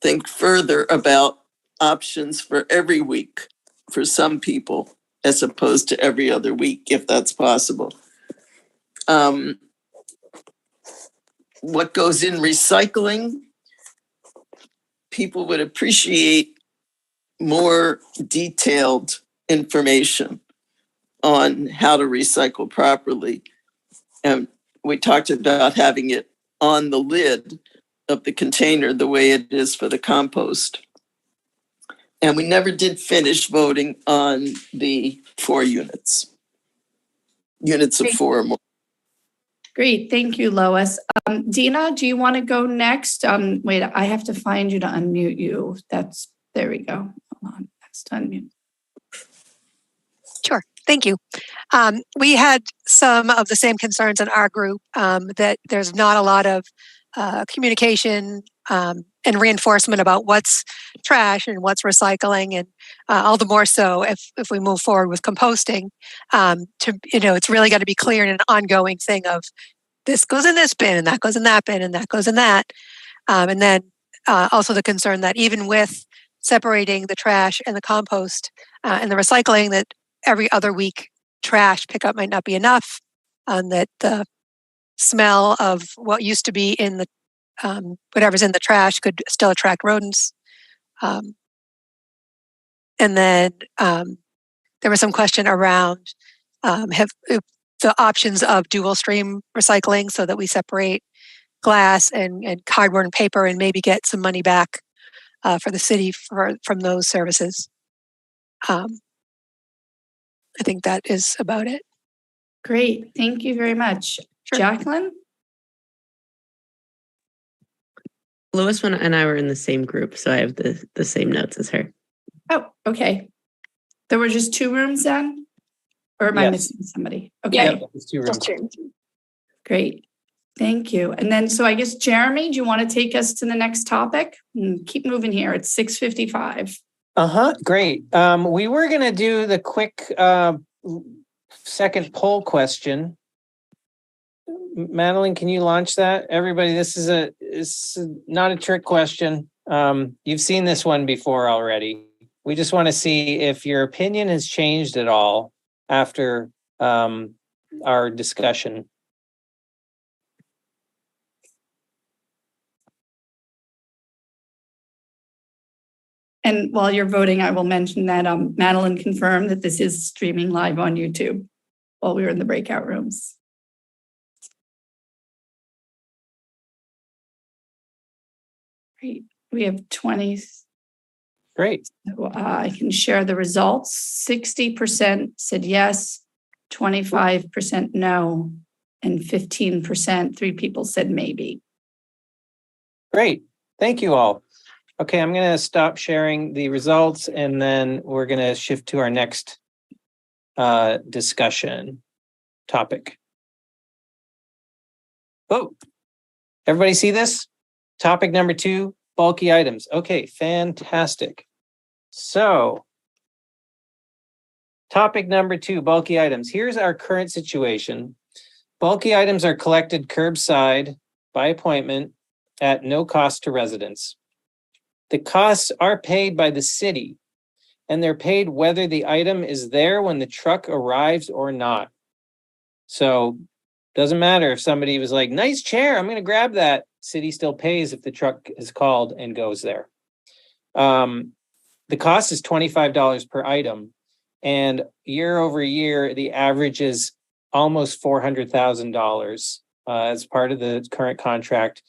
think further about options for every week for some people, as opposed to every other week, if that's possible. What goes in recycling, people would appreciate more detailed information on how to recycle properly. And we talked about having it on the lid of the container the way it is for the compost. And we never did finish voting on the 4 units. Units of 4 or more. Great, thank you, Lois. Dina, do you want to go next? Wait, I have to find you to unmute you. There we go. Hold on, that's to unmute. Sure, thank you. We had some of the same concerns in our group, that there's not a lot of communication and reinforcement about what's trash and what's recycling, and all the more so if we move forward with composting. It's really got to be clear in an ongoing thing of this goes in this bin and that goes in that bin and that goes in that. And then also the concern that even with separating the trash and the compost and the recycling, that every other week trash pickup might not be enough, that the smell of what used to be in the whatever's in the trash could still attract rodents. And then there was some question around the options of dual stream recycling, so that we separate glass and cardboard and paper and maybe get some money back for the city from those services. I think that is about it. Great, thank you very much. Sure. Jacqueline? Lois and I were in the same group, so I have the same notes as her. Oh, okay. There were just 2 rooms then? Or am I missing somebody? Okay. Yeah, it's 2 rooms. Great. Thank you. And then, so I guess, Jeremy, do you want to take us to the next topic? Keep moving here. It's 6:55. Great. We were going to do the quick second poll question. Madeline, can you launch that? Everybody, this is not a trick question. You've seen this one before already. We just want to see if your opinion has changed at all after our discussion. And while you're voting, I will mention that Madeline confirmed that this is streaming live on YouTube while we were in the breakout rooms. Great. We have 20. Great. I can share the results. 60% said yes, 25% no, and 15%, 3 people said maybe. Great. Thank you all. Okay, I'm going to stop sharing the results and then we're going to shift to our next discussion topic. Oh, everybody see this? Topic number 2, bulky items. Okay, fantastic. So, topic number 2, bulky items. Here's our current situation. Bulky items are collected curbside by appointment at no cost to residents. The costs are paid by the city, and they're paid whether the item is there when the truck arrives or not. So, doesn't matter if somebody was like, nice chair, I'm going to grab that. City still pays if the truck is called and goes there. The cost is $25 per item, and year over year, the average is almost $400,000 as part of the current contract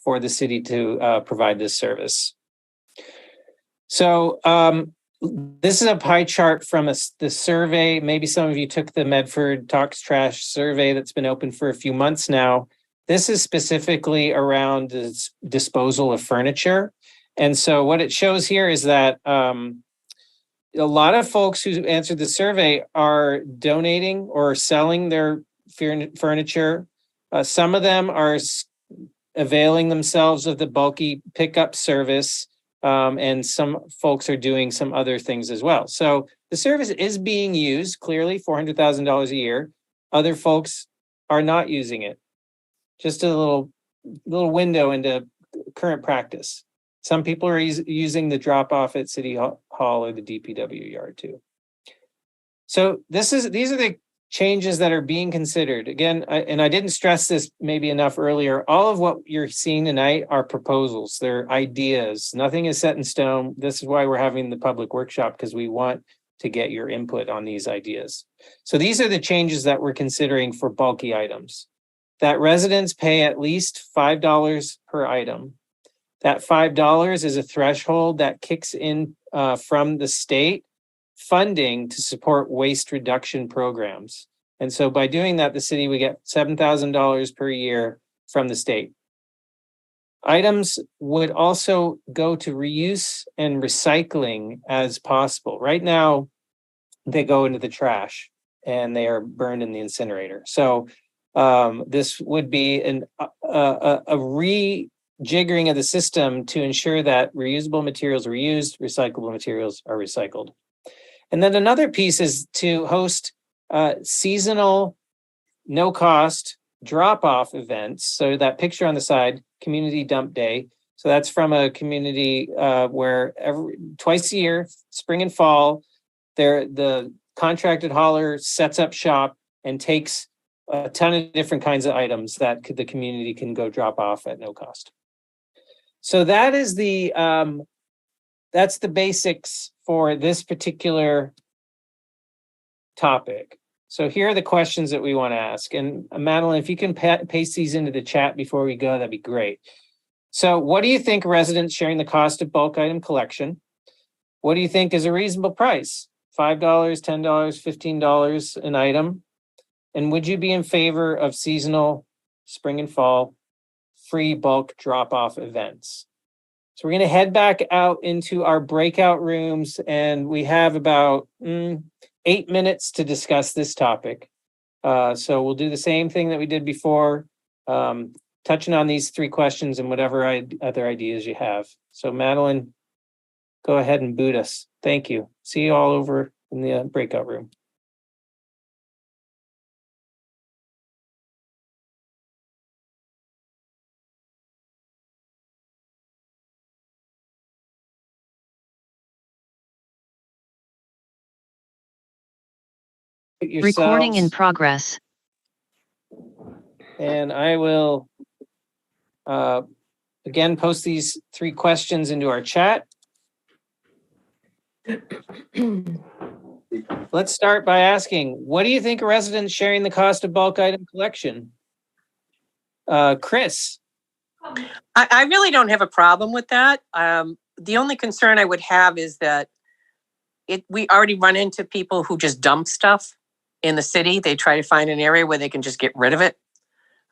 for the city to provide this service. So this is a pie chart from the survey. Maybe some of you took the Medford Talks Trash survey that's been open for a few months now. This is specifically around the disposal of furniture. And so what it shows here is that a lot of folks who answered the survey are donating or selling their furniture. Some of them are availing themselves of the bulky pickup service. And some folks are doing some other things as well. So the service is being used, clearly $400,000 a year. Other folks are not using it. Just a little window into current practice. Some people are using the drop off at City Hall or the DPW yard too. So these are the changes that are being considered. Again, I didn't stress this maybe enough earlier. All of what you're seeing tonight are proposals. They're ideas. Nothing is set in stone. This is why we're having the public workshop, because we want to get your input on these ideas. So these are the changes that we're considering for bulky items. That residents pay at least $5 per item. That $5 is a threshold that kicks in from the state funding to support waste reduction programs. And so by doing that, the city would get $7,000 per year from the state. Items would also go to reuse and recycling as possible. Right now, they go into the trash and they are burned in the incinerator. So this would be a rejiggering of the system to ensure that reusable materials are reused, recyclable materials are recycled. And then another piece is to host seasonal, no-cost drop-off events. So that picture on the side, Community Dump Day. So that's from a community where twice a year, spring and fall, the contracted hauler sets up shop and takes a ton of different kinds of items that the community can go drop off at no cost. So that is that's the basics for this particular topic. So here are the questions that we want to ask. And Madeline, if you can paste these into the chat before we go, that'd be great. So what do you think residents sharing the cost of bulk item collection? What do you think is a reasonable price? $5, $10, $15 an item? And would you be in favor of seasonal, spring and fall, free bulk drop-off events? So we're going to head back out into our breakout rooms, and we have about 8 minutes to discuss this topic. So we'll do the same thing that we did before, touching on these 3 questions and whatever other ideas you have. So Madeline, go ahead and boot us. Thank you. See you all over in the breakout room. Recording in yourselves, progress. and I will again post these 3 questions into our chat. Let's start by asking, what do you think a resident sharing the cost of bulk item collection? Chris? I really don't have a problem with that. The only concern I would have is that we already run into people who just dump stuff in the city. They try to find an area where they can just get rid of it.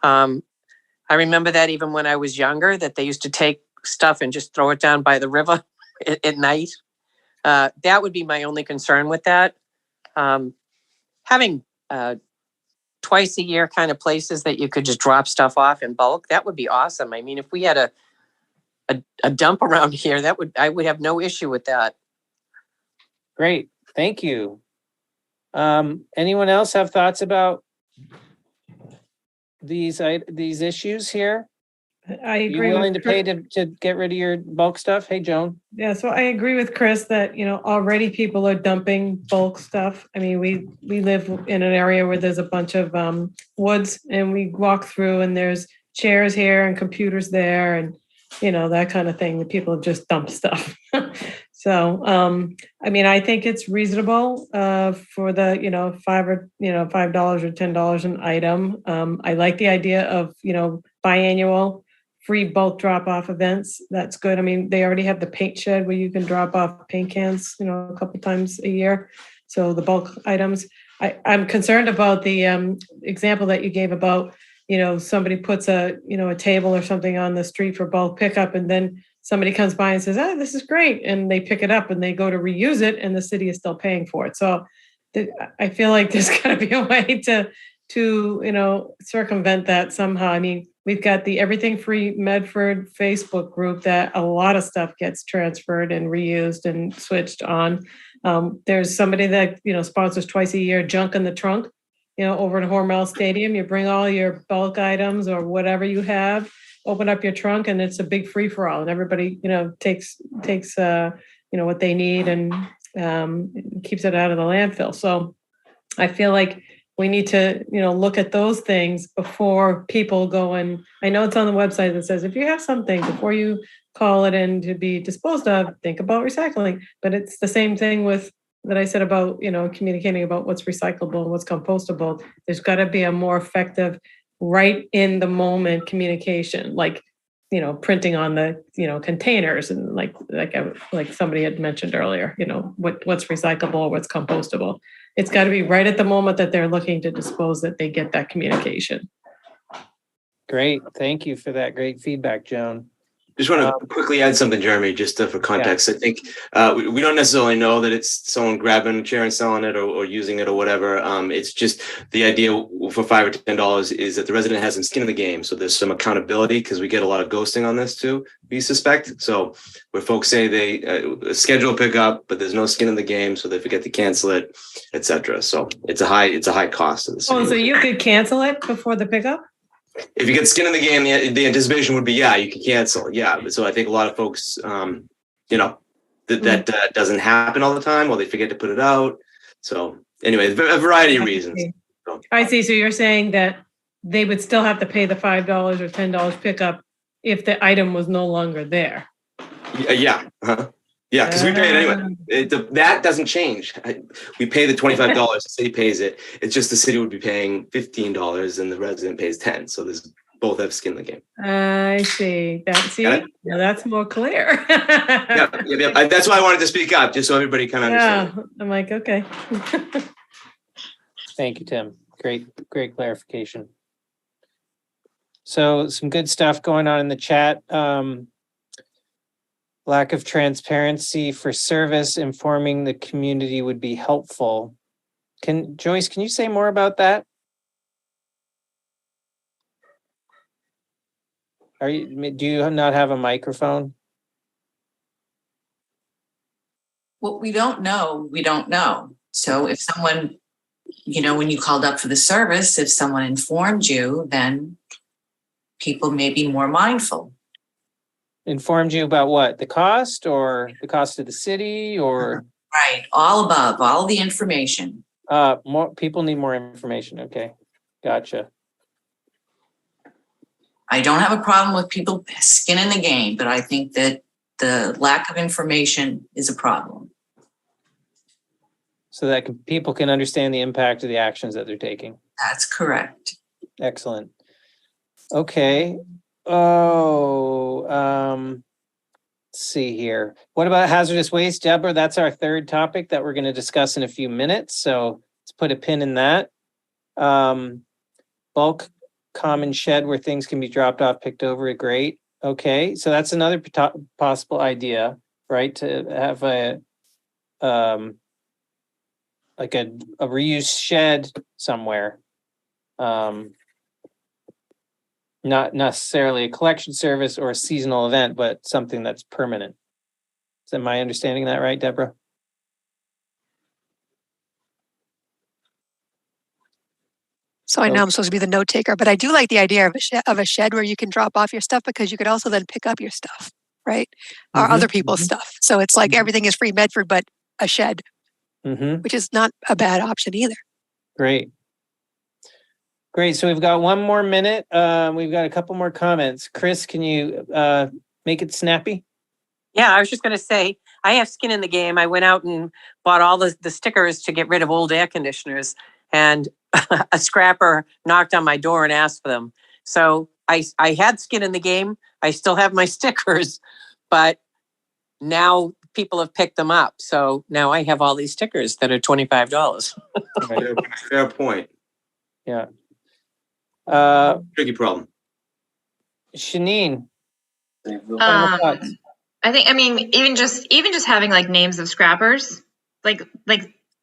I remember that even when I was younger, that they used to take stuff and just throw it down by the river at night. That would be my only concern with that. Having twice a year kind of places that you could just drop stuff off in bulk, that would be awesome. I mean, if we had a dump around here, I would have no issue with that. Great, thank you. Anyone else have thoughts about these issues here? I agree. You willing to pay to get rid of your bulk stuff? Hey, Joan. Yeah, so I agree with Chris that, already people are dumping bulk stuff. I mean, we live in an area where there's a bunch of woods, and we walk through and there's chairs here and computers there and, that kind of thing. The people just dump stuff. So, I mean, I think it's reasonable for the, $5 or $10 an item. I like the idea of, biannual free bulk drop-off events. That's good. I mean, they already have the paint shed where you can drop off paint cans, a couple times a year. So the bulk items. I'm concerned about the example that you gave about, somebody puts a table or something on the street for bulk pickup, and then somebody comes by and says, this is great. And they pick it up and they go to reuse it, and the city is still paying for it. So I feel like there's got to be a way to circumvent that somehow. I mean, we've got the Everything Free Medford Facebook group that a lot of stuff gets transferred and reused and switched on. There's somebody that, sponsors twice a year, Junk in the Trunk, over at Hormel Stadium. You bring all your bulk items or whatever you have, open up your trunk, and it's a big free for all. And everybody, takes what they need and keeps it out of the landfill. So I feel like we need to, look at those things before people go and, I know it's on the website that says, if you have something, before you call it in to be disposed of, think about recycling. But it's the same thing with that I said about, communicating about what's recyclable and what's compostable. There's got to be a more effective, right in the moment communication, like, printing on the, containers, and like somebody had mentioned earlier, what's recyclable, what's compostable. It's got to be right at the moment that they're looking to dispose that they get that communication. Great. Thank you for that great feedback, Joan. Just want to quickly add something, Jeremy, just for context. Yeah. I think we don't necessarily know that it's someone grabbing a chair and selling it or using it or whatever. It's just the idea for $5 or $10 is that the resident has some skin in the game. So there's some accountability, because we get a lot of ghosting on this too, we suspect. So where folks say they schedule a pickup, but there's no skin in the game, so they forget to cancel it, etc. So it's a high cost to the city. Oh, so you could cancel it before the pickup? If you get skin in the game, the anticipation would be, you can cancel. Yeah. But so I think a lot of folks, that doesn't happen all the time, or they forget to put it out. So anyway, a variety of reasons. So. I see. So you're saying that they would still have to pay the $5 or $10 pickup if the item was no longer there. Yeah. Uh-huh. Yeah, because we pay it anyway. That doesn't change. We pay the $25. The city pays it. It's just the city would be paying $15 and the resident pays $10. So there's both have skin in the game. I see. Now that's more clear. yeah. That's why I wanted to speak up, just so everybody kind of understands. Yeah, I'm like, okay. Thank you, Tim. Great clarification. So some good stuff going on in the chat. Lack of transparency for service, informing the community would be helpful. Joyce, can you say more about that? Do you not have a microphone? What we don't know, we don't know. So if someone, when you called up for the service, if someone informed you, then people may be more mindful. Informed you about what? The cost, or the cost of the city, or? Right. All above, all the information. More people need more information. Okay, gotcha. I don't have a problem with people skin in the game, but I think that the lack of information is a problem. So that people can understand the impact of the actions that they're taking. That's correct. Excellent. Okay. Oh, let's see here. What about hazardous waste, Deborah? That's our third topic that we're going to discuss in a few minutes. So let's put a pin in that. Bulk common shed where things can be dropped off, picked over. Great. Okay. So that's another possible idea, right? To have like a reuse shed somewhere. Not necessarily a collection service or a seasonal event, but something that's permanent. Am I understanding that right, Deborah? So I know I'm supposed to be the note taker, but I do like the idea of a shed where you can drop off your stuff, because you could also then pick up your stuff, right? Or other people's stuff. So it's like everything is free Medford, but a shed, which is not a bad option either. Great. Great. So we've got one more minute. We've got a couple more comments. Chris, can you make it snappy? Yeah, I was just going to say, I have skin in the game. I went out and bought all the stickers to get rid of old air conditioners, and a scrapper knocked on my door and asked for them. So I had skin in the game. I still have my stickers, but now people have picked them up. So now I have all these stickers that are $25. Fair point. Yeah. Tricky problem. Shanine. I think, I mean, even just having like names of scrappers, like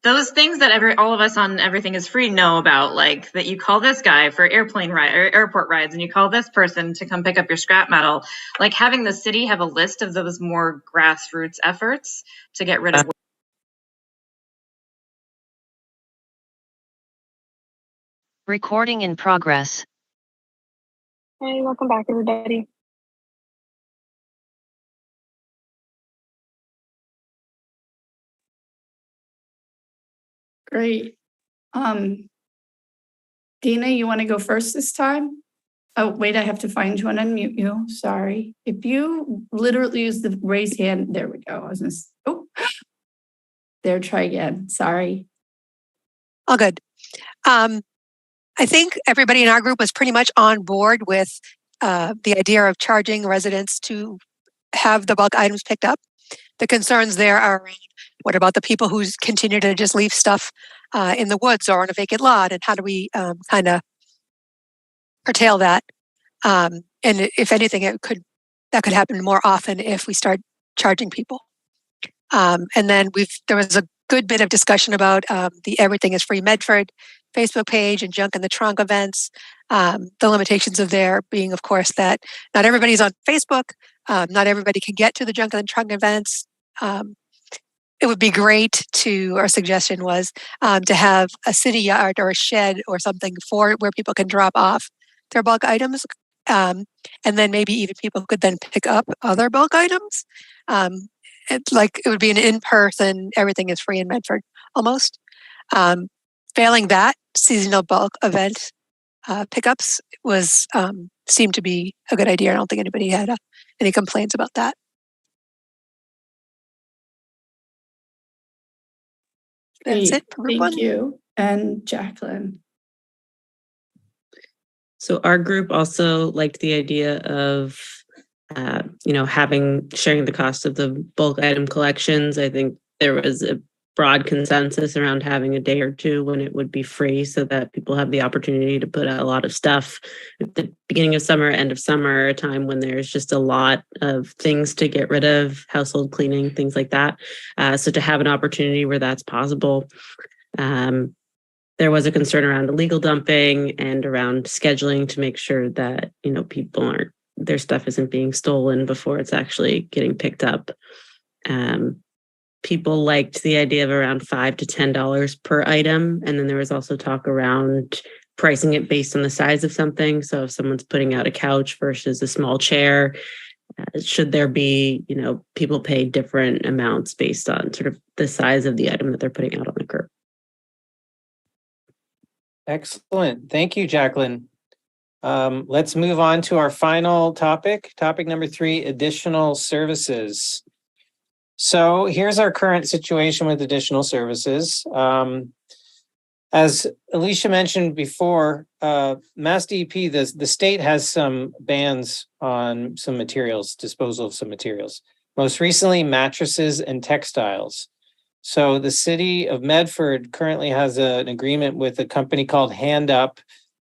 those things that all of us on Everything is Free know about, like that you call this guy for airplane ride or airport rides, and you call this person to come pick up your scrap metal. Like having the city have a list of those more grassroots efforts to get rid of. Recording in progress. Hey, welcome back, everybody. Great. Dina, you want to go first this time? Oh, wait, I have to find you and unmute you. Sorry. If you literally use the raise hand, there we go. There, try again. Sorry. All good. I think everybody in our group was pretty much on board with the idea of charging residents to have the bulk items picked up. The concerns there are around, what about the people who continue to just leave stuff in the woods or on a vacant lot, and how do we kind of curtail that? And if anything, that could happen more often if we start charging people. And then there was a good bit of discussion about the Everything is Free Medford Facebook page and Junk in the Trunk events. The limitations of there being, of course, that not everybody's on Facebook. Not everybody can get to the Junk in the Trunk events. It would be great our suggestion was to have a city yard or a shed or something for where people can drop off their bulk items. And then maybe even people could then pick up other bulk items. It would be an in-person, Everything is Free in Medford almost. Failing that, seasonal bulk event pickups seemed to be a good idea. I don't think anybody had any complaints about that. That's it for group one. Thank you. And Jacqueline. So our group also liked the idea of, sharing the cost of the bulk item collections. I think there was a broad consensus around having a day or two when it would be free, so that people have the opportunity to put out a lot of stuff at the beginning of summer, end of summer, a time when there's just a lot of things to get rid of, household cleaning, things like that. So to have an opportunity where that's possible. There was a concern around illegal dumping and around scheduling to make sure that, their stuff isn't being stolen before it's actually getting picked up. People liked the idea of around $5 to $10 per item. And then there was also talk around pricing it based on the size of something. So if someone's putting out a couch versus a small chair, should there be, people pay different amounts based on sort of the size of the item that they're putting out on the curb. Excellent. Thank you, Jacqueline. Let's move on to our final topic. Topic number 3, additional services. So here's our current situation with additional services. As Alicia mentioned before, Mass DEP, the state has some bans on some materials, disposal of some materials. Most recently, mattresses and textiles. So the city of Medford currently has an agreement with a company called Hand Up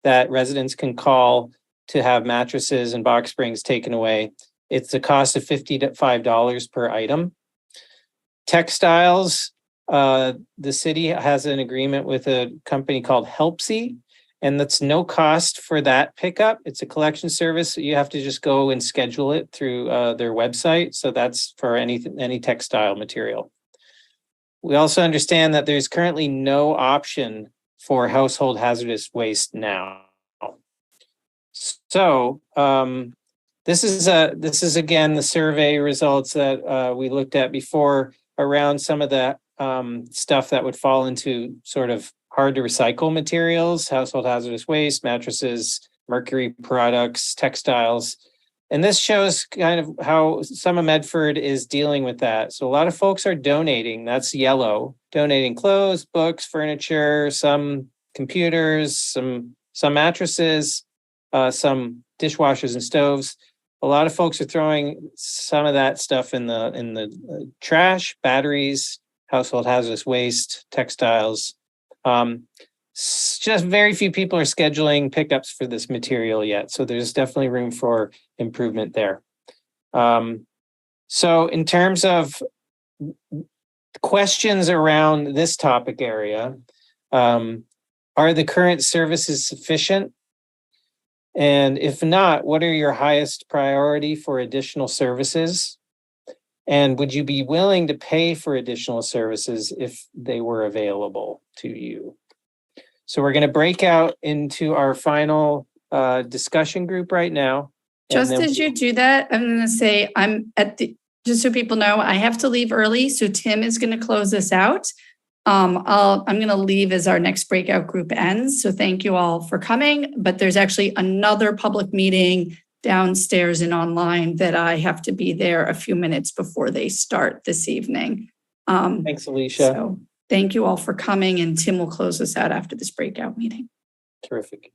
that residents can call to have mattresses and box springs taken away. It's a cost of $55 per item. Textiles, the city has an agreement with a company called Helpsy, and that's no cost for that pickup. It's a collection service. You have to just go and schedule it through their website. So that's for any textile material. We also understand that there's currently no option for household hazardous waste now. So this is again the survey results that we looked at before around some of the stuff that would fall into sort of hard to recycle materials, household hazardous waste, mattresses, mercury products, textiles. And this shows kind of how some of Medford is dealing with that. So a lot of folks are donating, that's yellow, donating clothes, books, furniture, some computers, some mattresses, some dishwashers and stoves. A lot of folks are throwing some of that stuff in the trash, batteries, household hazardous waste, textiles. Just very few people are scheduling pickups for this material yet. So there's definitely room for improvement there. So in terms of questions around this topic area, are the current services sufficient? And if not, what are your highest priority for additional services? And would you be willing to pay for additional services if they were available to you? So we're going to break out into our final discussion group right now. Just as you do that, I'm going to say just so people know, I have to leave early. So Tim is going to close this out. I'm going to leave as our next breakout group ends. So thank you all for coming. But there's actually another public meeting downstairs and online that I have to be there a few minutes before they start this evening. Thanks, Alicia. So thank you all for coming, and Tim will close us out after this breakout meeting. Terrific.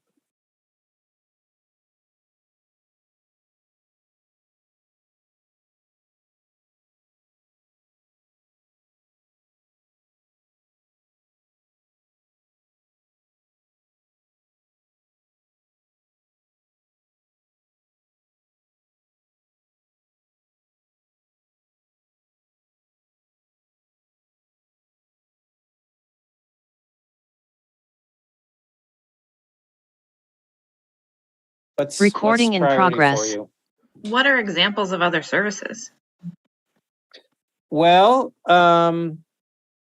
Recording in progress. What are examples of other services? Well,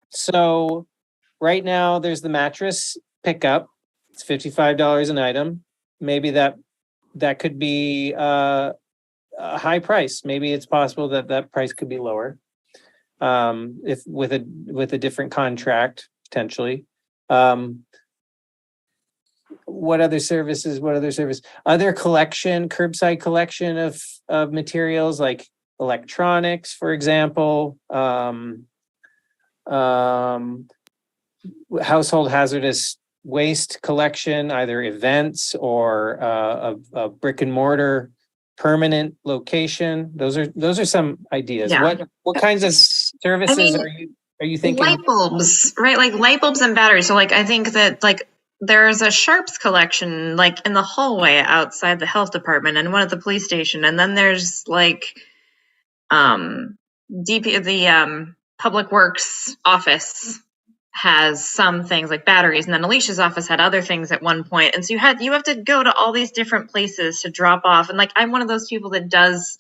so right now there's the mattress pickup. It's $55 an item. Maybe that could be a high price. Maybe it's possible that price could be lower if with a different contract potentially. What other services? Other curbside collection of materials like electronics, for example, household hazardous waste collection, either events or a brick and mortar permanent location. Those are some ideas. Yeah. What kinds of services are you thinking? Light bulbs, right? Like light bulbs and batteries. So like I think that like there's a Sharps collection like in the hallway outside the health department and one at the police station. And then there's like the public works office has some things like batteries, and then Alicia's office had other things at one point. And so you have to go to all these different places to drop off. And like I'm one of those people that does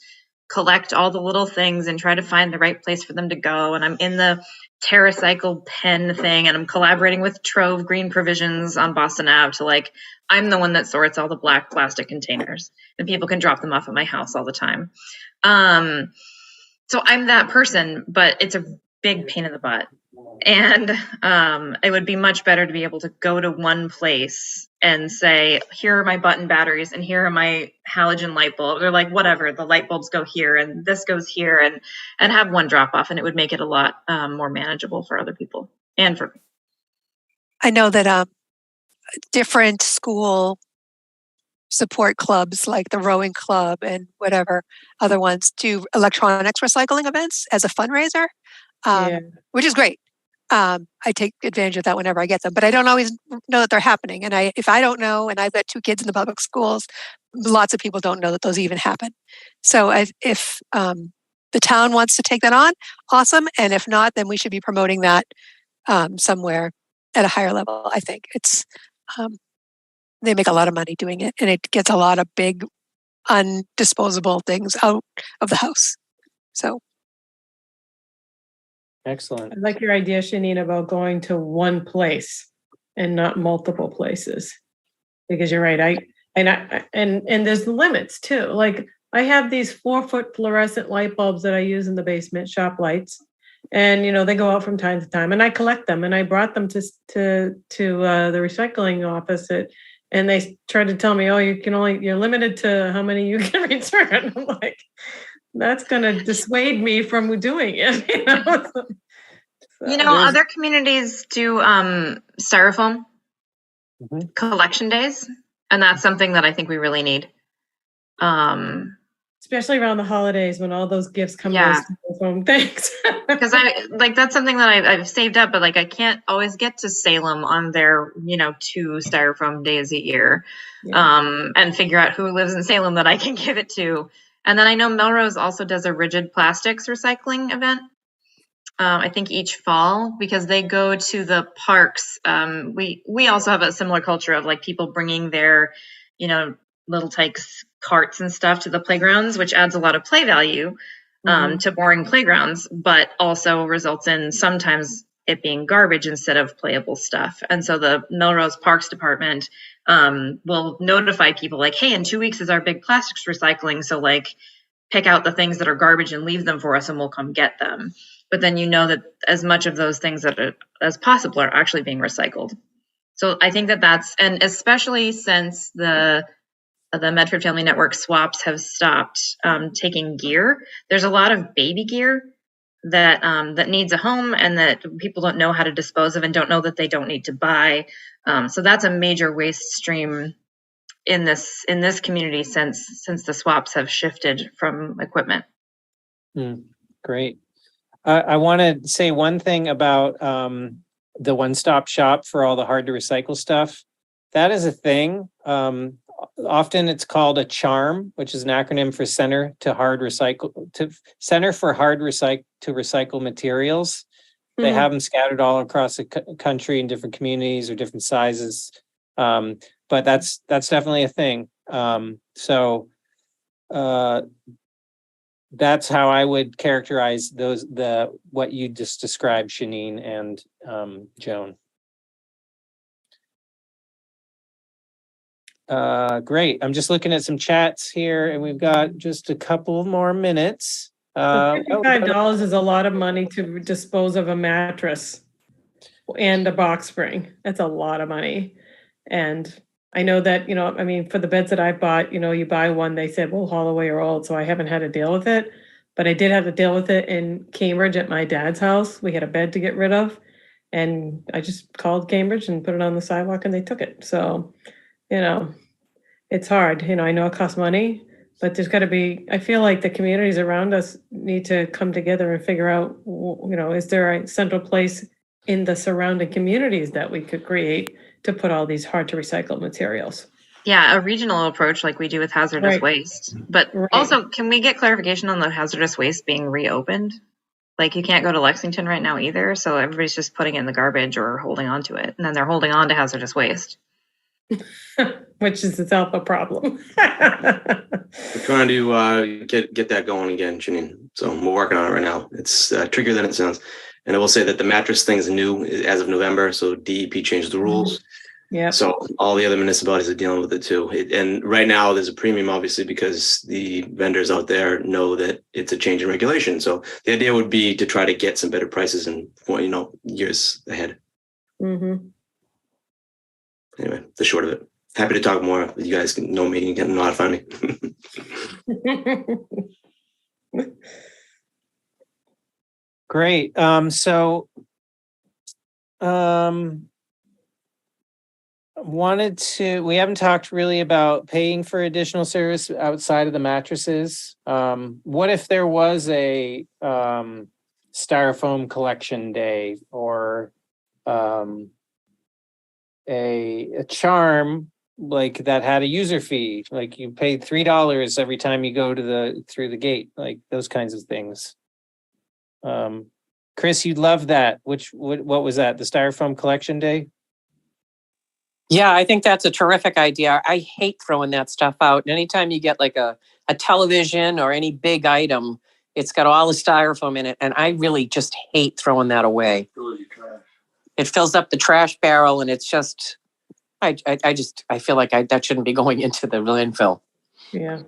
collect all the little things and try to find the right place for them to go. And I'm in the TerraCycle pen thing, and I'm collaborating with Trove Green Provisions on Boston Ave to like, I'm the one that sorts all the black plastic containers, and people can drop them off at my house all the time. So I'm that person, but it's a big pain in the butt. And it would be much better to be able to go to one place and say, here are my button batteries and here are my halogen light bulbs, or like whatever, the light bulbs go here and this goes here, and have one drop off, and it would make it a lot more manageable for other people and for me. I know that different school support clubs like the rowing club and whatever other ones do electronics recycling events as a fundraiser, which is great. I take advantage of that whenever I get them, but I don't always know that they're happening. And if I don't know, and I've got 2 kids in the public schools, lots of people don't know that those even happen. So if the town wants to take that on, awesome. And if not, then we should be promoting that somewhere at a higher level. I think it's they make a lot of money doing it, and it gets a lot of big undisposable things out of the house. So. Excellent. I like your idea, Shanine, about going to one place and not multiple places, because you're right. And there's limits too. Like I have these 4-foot fluorescent light bulbs that I use in the basement, shop lights, and they go out from time to time, and I collect them, and I brought them to the recycling office and they tried to tell me, oh, you're limited to how many you can return. I'm like, that's going to dissuade me from doing it. Other communities do styrofoam collection days, and that's something that I think we really need. Especially around the holidays when all those gifts come. Yeah. Thanks. Because that's something that I've saved up, but I can't always get to Salem on their 2 styrofoam days a year, and figure out who lives in Salem that I can give it to. And then I know Melrose also does a rigid plastics recycling event. I think each fall, because they go to the parks. We also have a similar culture of people bringing their, little Tykes carts and stuff to the playgrounds, which adds a lot of play value to boring playgrounds, but also results in sometimes it being garbage instead of playable stuff. And so the Melrose Parks Department will notify people hey, in 2 weeks is our big plastics recycling. So pick out the things that are garbage and leave them for us and we'll come get them. But then that as much of those things as possible are actually being recycled. So I think that's, and especially since the Medford Family Network swaps have stopped taking gear, there's a lot of baby gear that needs a home and that people don't know how to dispose of and don't know that they don't need to buy. So that's a major waste stream in this community since the swaps have shifted from equipment. Great. I want to say one thing about the one-stop shop for all the hard to recycle stuff. That is a thing. Often it's called a CHARM, which is an acronym for Center for Hard to Recycle Materials. They have them scattered all across the country in different communities or different sizes. But that's definitely a thing. That's how I would characterize what you just described, Shanine and Joan. Great. I'm just looking at some chats here, and we've got just a couple more minutes. $55 is a lot of money to dispose of a mattress and a box spring. That's a lot of money. And I know that, for the beds that I bought, you buy one, they said, well, haul away your old. So I haven't had to deal with it. But I did have to deal with it in Cambridge at my dad's house. We had a bed to get rid of. And I just called Cambridge and put it on the sidewalk and they took it. So, it's hard. I know it costs money, but there's got to be, I feel like the communities around us need to come together and figure out, is there a central place in the surrounding communities that we could create to put all these hard to recycle materials? Yeah, a regional approach like we do with hazardous waste. But also, can we get clarification on the hazardous waste being reopened? You can't go to Lexington right now either. So everybody's just putting it in the garbage or holding on to it. And then they're holding on to hazardous waste. Which is itself a problem. We're trying to get that going again, Janine. So we're working on it right now. It's trickier than it sounds. And I will say that the mattress thing is new as of November. So DEP changed the rules. Yeah. So all the other municipalities are dealing with it too. And right now there's a premium, obviously, because the vendors out there know that it's a change in regulation. So the idea would be to try to get some better prices in, years ahead. Mm-hmm. Anyway, the short of it. Happy to talk more. You guys can know me and know how to find me. Great. We haven't talked really about paying for additional service outside of the mattresses. What if there was a styrofoam collection day or a charm like that had a user fee, like you paid $3 every time you go through the gate, like those kinds of things. Chris, you'd love that. What was that? The styrofoam collection day? Yeah, I think that's a terrific idea. I hate throwing that stuff out. And anytime you get like a television or any big item, it's got all the styrofoam in it. And I really just hate throwing that away. It fills up the trash barrel, and it's just, I feel like that shouldn't be going into the landfill. Yeah.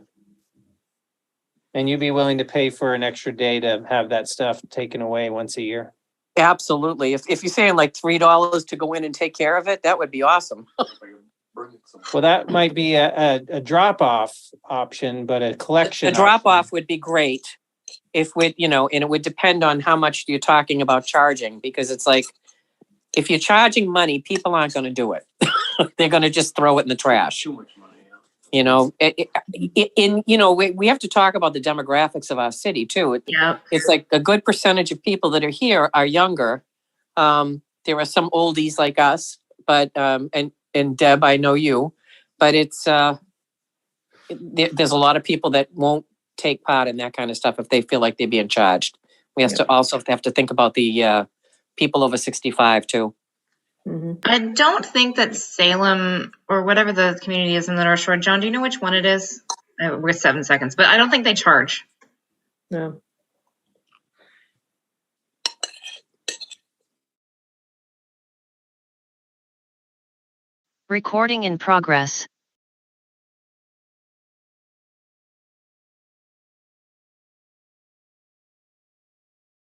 And you'd be willing to pay for an extra day to have that stuff taken away once a year? Absolutely. If you're saying like $3 to go in and take care of it, that would be awesome. Well, that might be a drop-off option, but a collection. A drop-off would be great and it would depend on how much you're talking about charging, because it's like, if you're charging money, people aren't going to do it. They're going to just throw it in the trash. Too much money. We have to talk about the demographics of our city too. It's like a good percentage of people that are here are younger. There are some oldies like us, but and Deb, I know you, but it's there's a lot of people that won't take part in that kind of stuff if they feel like they're being charged. We have to also have to think about the people over 65 too. Mm-hmm. I don't think that Salem or whatever the community is in the North Shore, John, do you know which one it is? We're 7 seconds, but I don't think they charge. No. Recording in progress.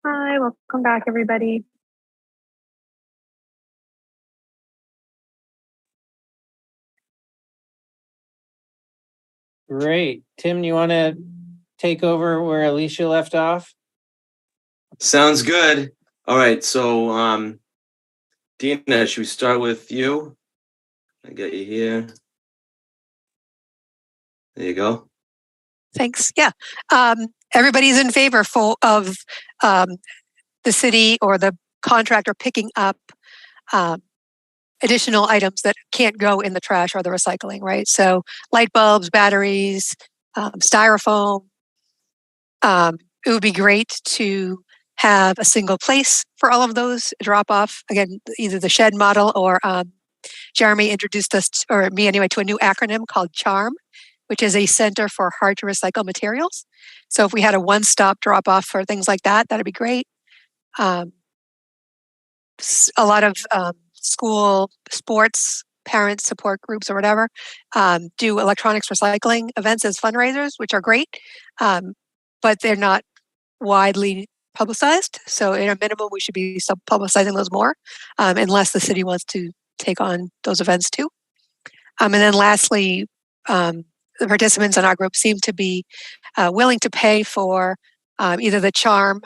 Hi, welcome back, everybody. Great. Tim, you want to take over where Alicia left off? Sounds good. All right. So, Dina, should we start with you? I got you here. There you go. Thanks. Yeah. Everybody's in favor of the city or the contractor picking up additional items that can't go in the trash or the recycling, right? So light bulbs, batteries, styrofoam. It would be great to have a single place for all of those drop off. Again, either the shed model or Jeremy introduced us, or me anyway, to a new acronym called CHARM, which is a Center for Hard to Recycle Materials. So if we had a one-stop drop off for things like that, that'd be great. A lot of school sports parent support groups or whatever do electronics recycling events as fundraisers, which are great, but they're not widely publicized. So at a minimum, we should be publicizing those more, unless the city wants to take on those events too. And then lastly, the participants in our group seem to be willing to pay for either the CHARM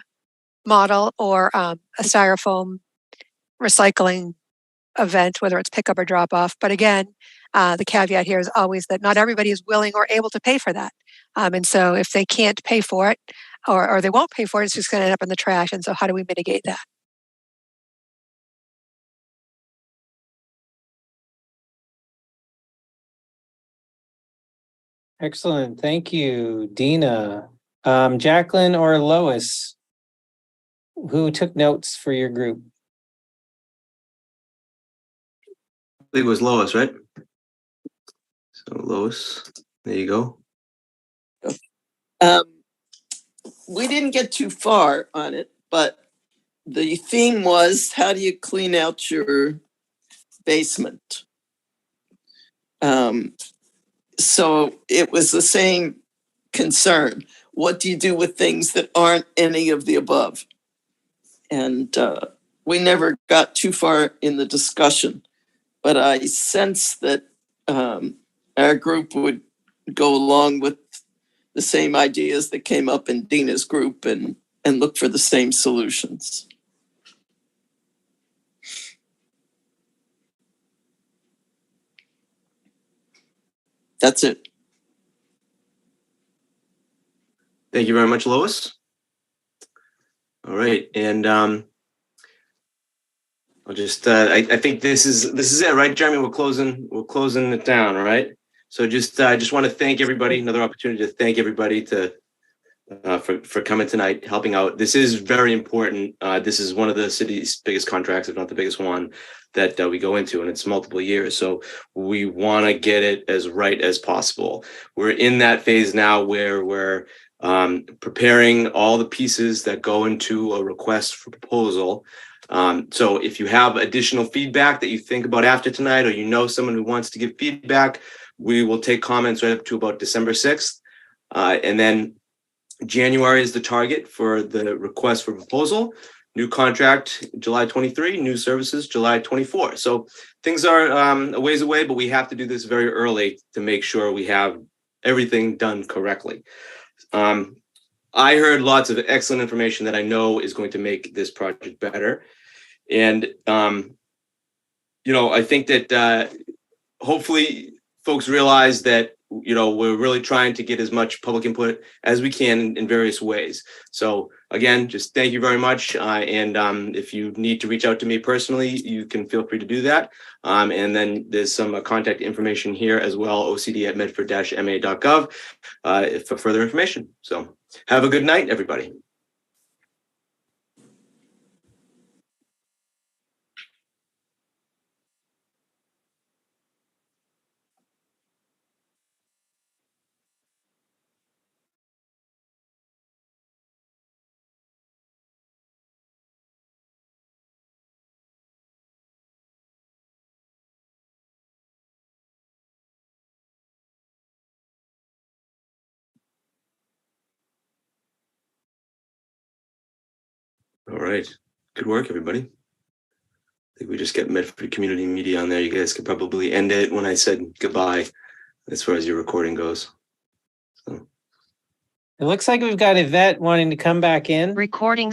model or a styrofoam recycling event, whether it's pickup or drop off. But again, the caveat here is always that not everybody is willing or able to pay for that. And so if they can't pay for it or they won't pay for it, it's just going to end up in the trash. And so how do we mitigate that? Excellent. Thank you, Dina. Jacqueline or Lois, who took notes for your group? I think it was Lois, right? So Lois, there you go. We didn't get too far on it, but the theme was, how do you clean out your basement? So it was the same concern. What do you do with things that aren't any of the above? And we never got too far in the discussion, but I sense that our group would go along with the same ideas that came up in Dina's group and look for the same solutions. That's it. Thank you very much, Lois. All right, and I'll just I think this is it, right, Jeremy? We're closing it down, right? So I just want to thank everybody. Another opportunity to thank everybody for coming tonight, helping out. This is very important. This is one of the city's biggest contracts, if not the biggest one, that we go into, and it's multiple years. So we want to get it as right as possible. We're in that phase now where we're preparing all the pieces that go into a request for proposal. So if you have additional feedback that you think about after tonight, or you know someone who wants to give feedback, we will take comments right up to about December 6th. And then January is the target for the request for proposal. New contract, July 23, new services, July 24. So things are a ways away, but we have to do this very early to make sure we have everything done correctly. I heard lots of excellent information that I know is going to make this project better. And, I think that hopefully folks realize that, we're really trying to get as much public input as we can in various ways. So again, just thank you very much. And if you need to reach out to me personally, you can feel free to do that. And then there's some contact information here as well, ocd@medford-ma.gov for further information. So have a good night, everybody. All right. Good work, everybody. I think we just get Medford Community Media on there. You guys could probably end it when I said goodbye as far as your recording goes. So. It looks like we've got Yvette wanting to come back in. Recording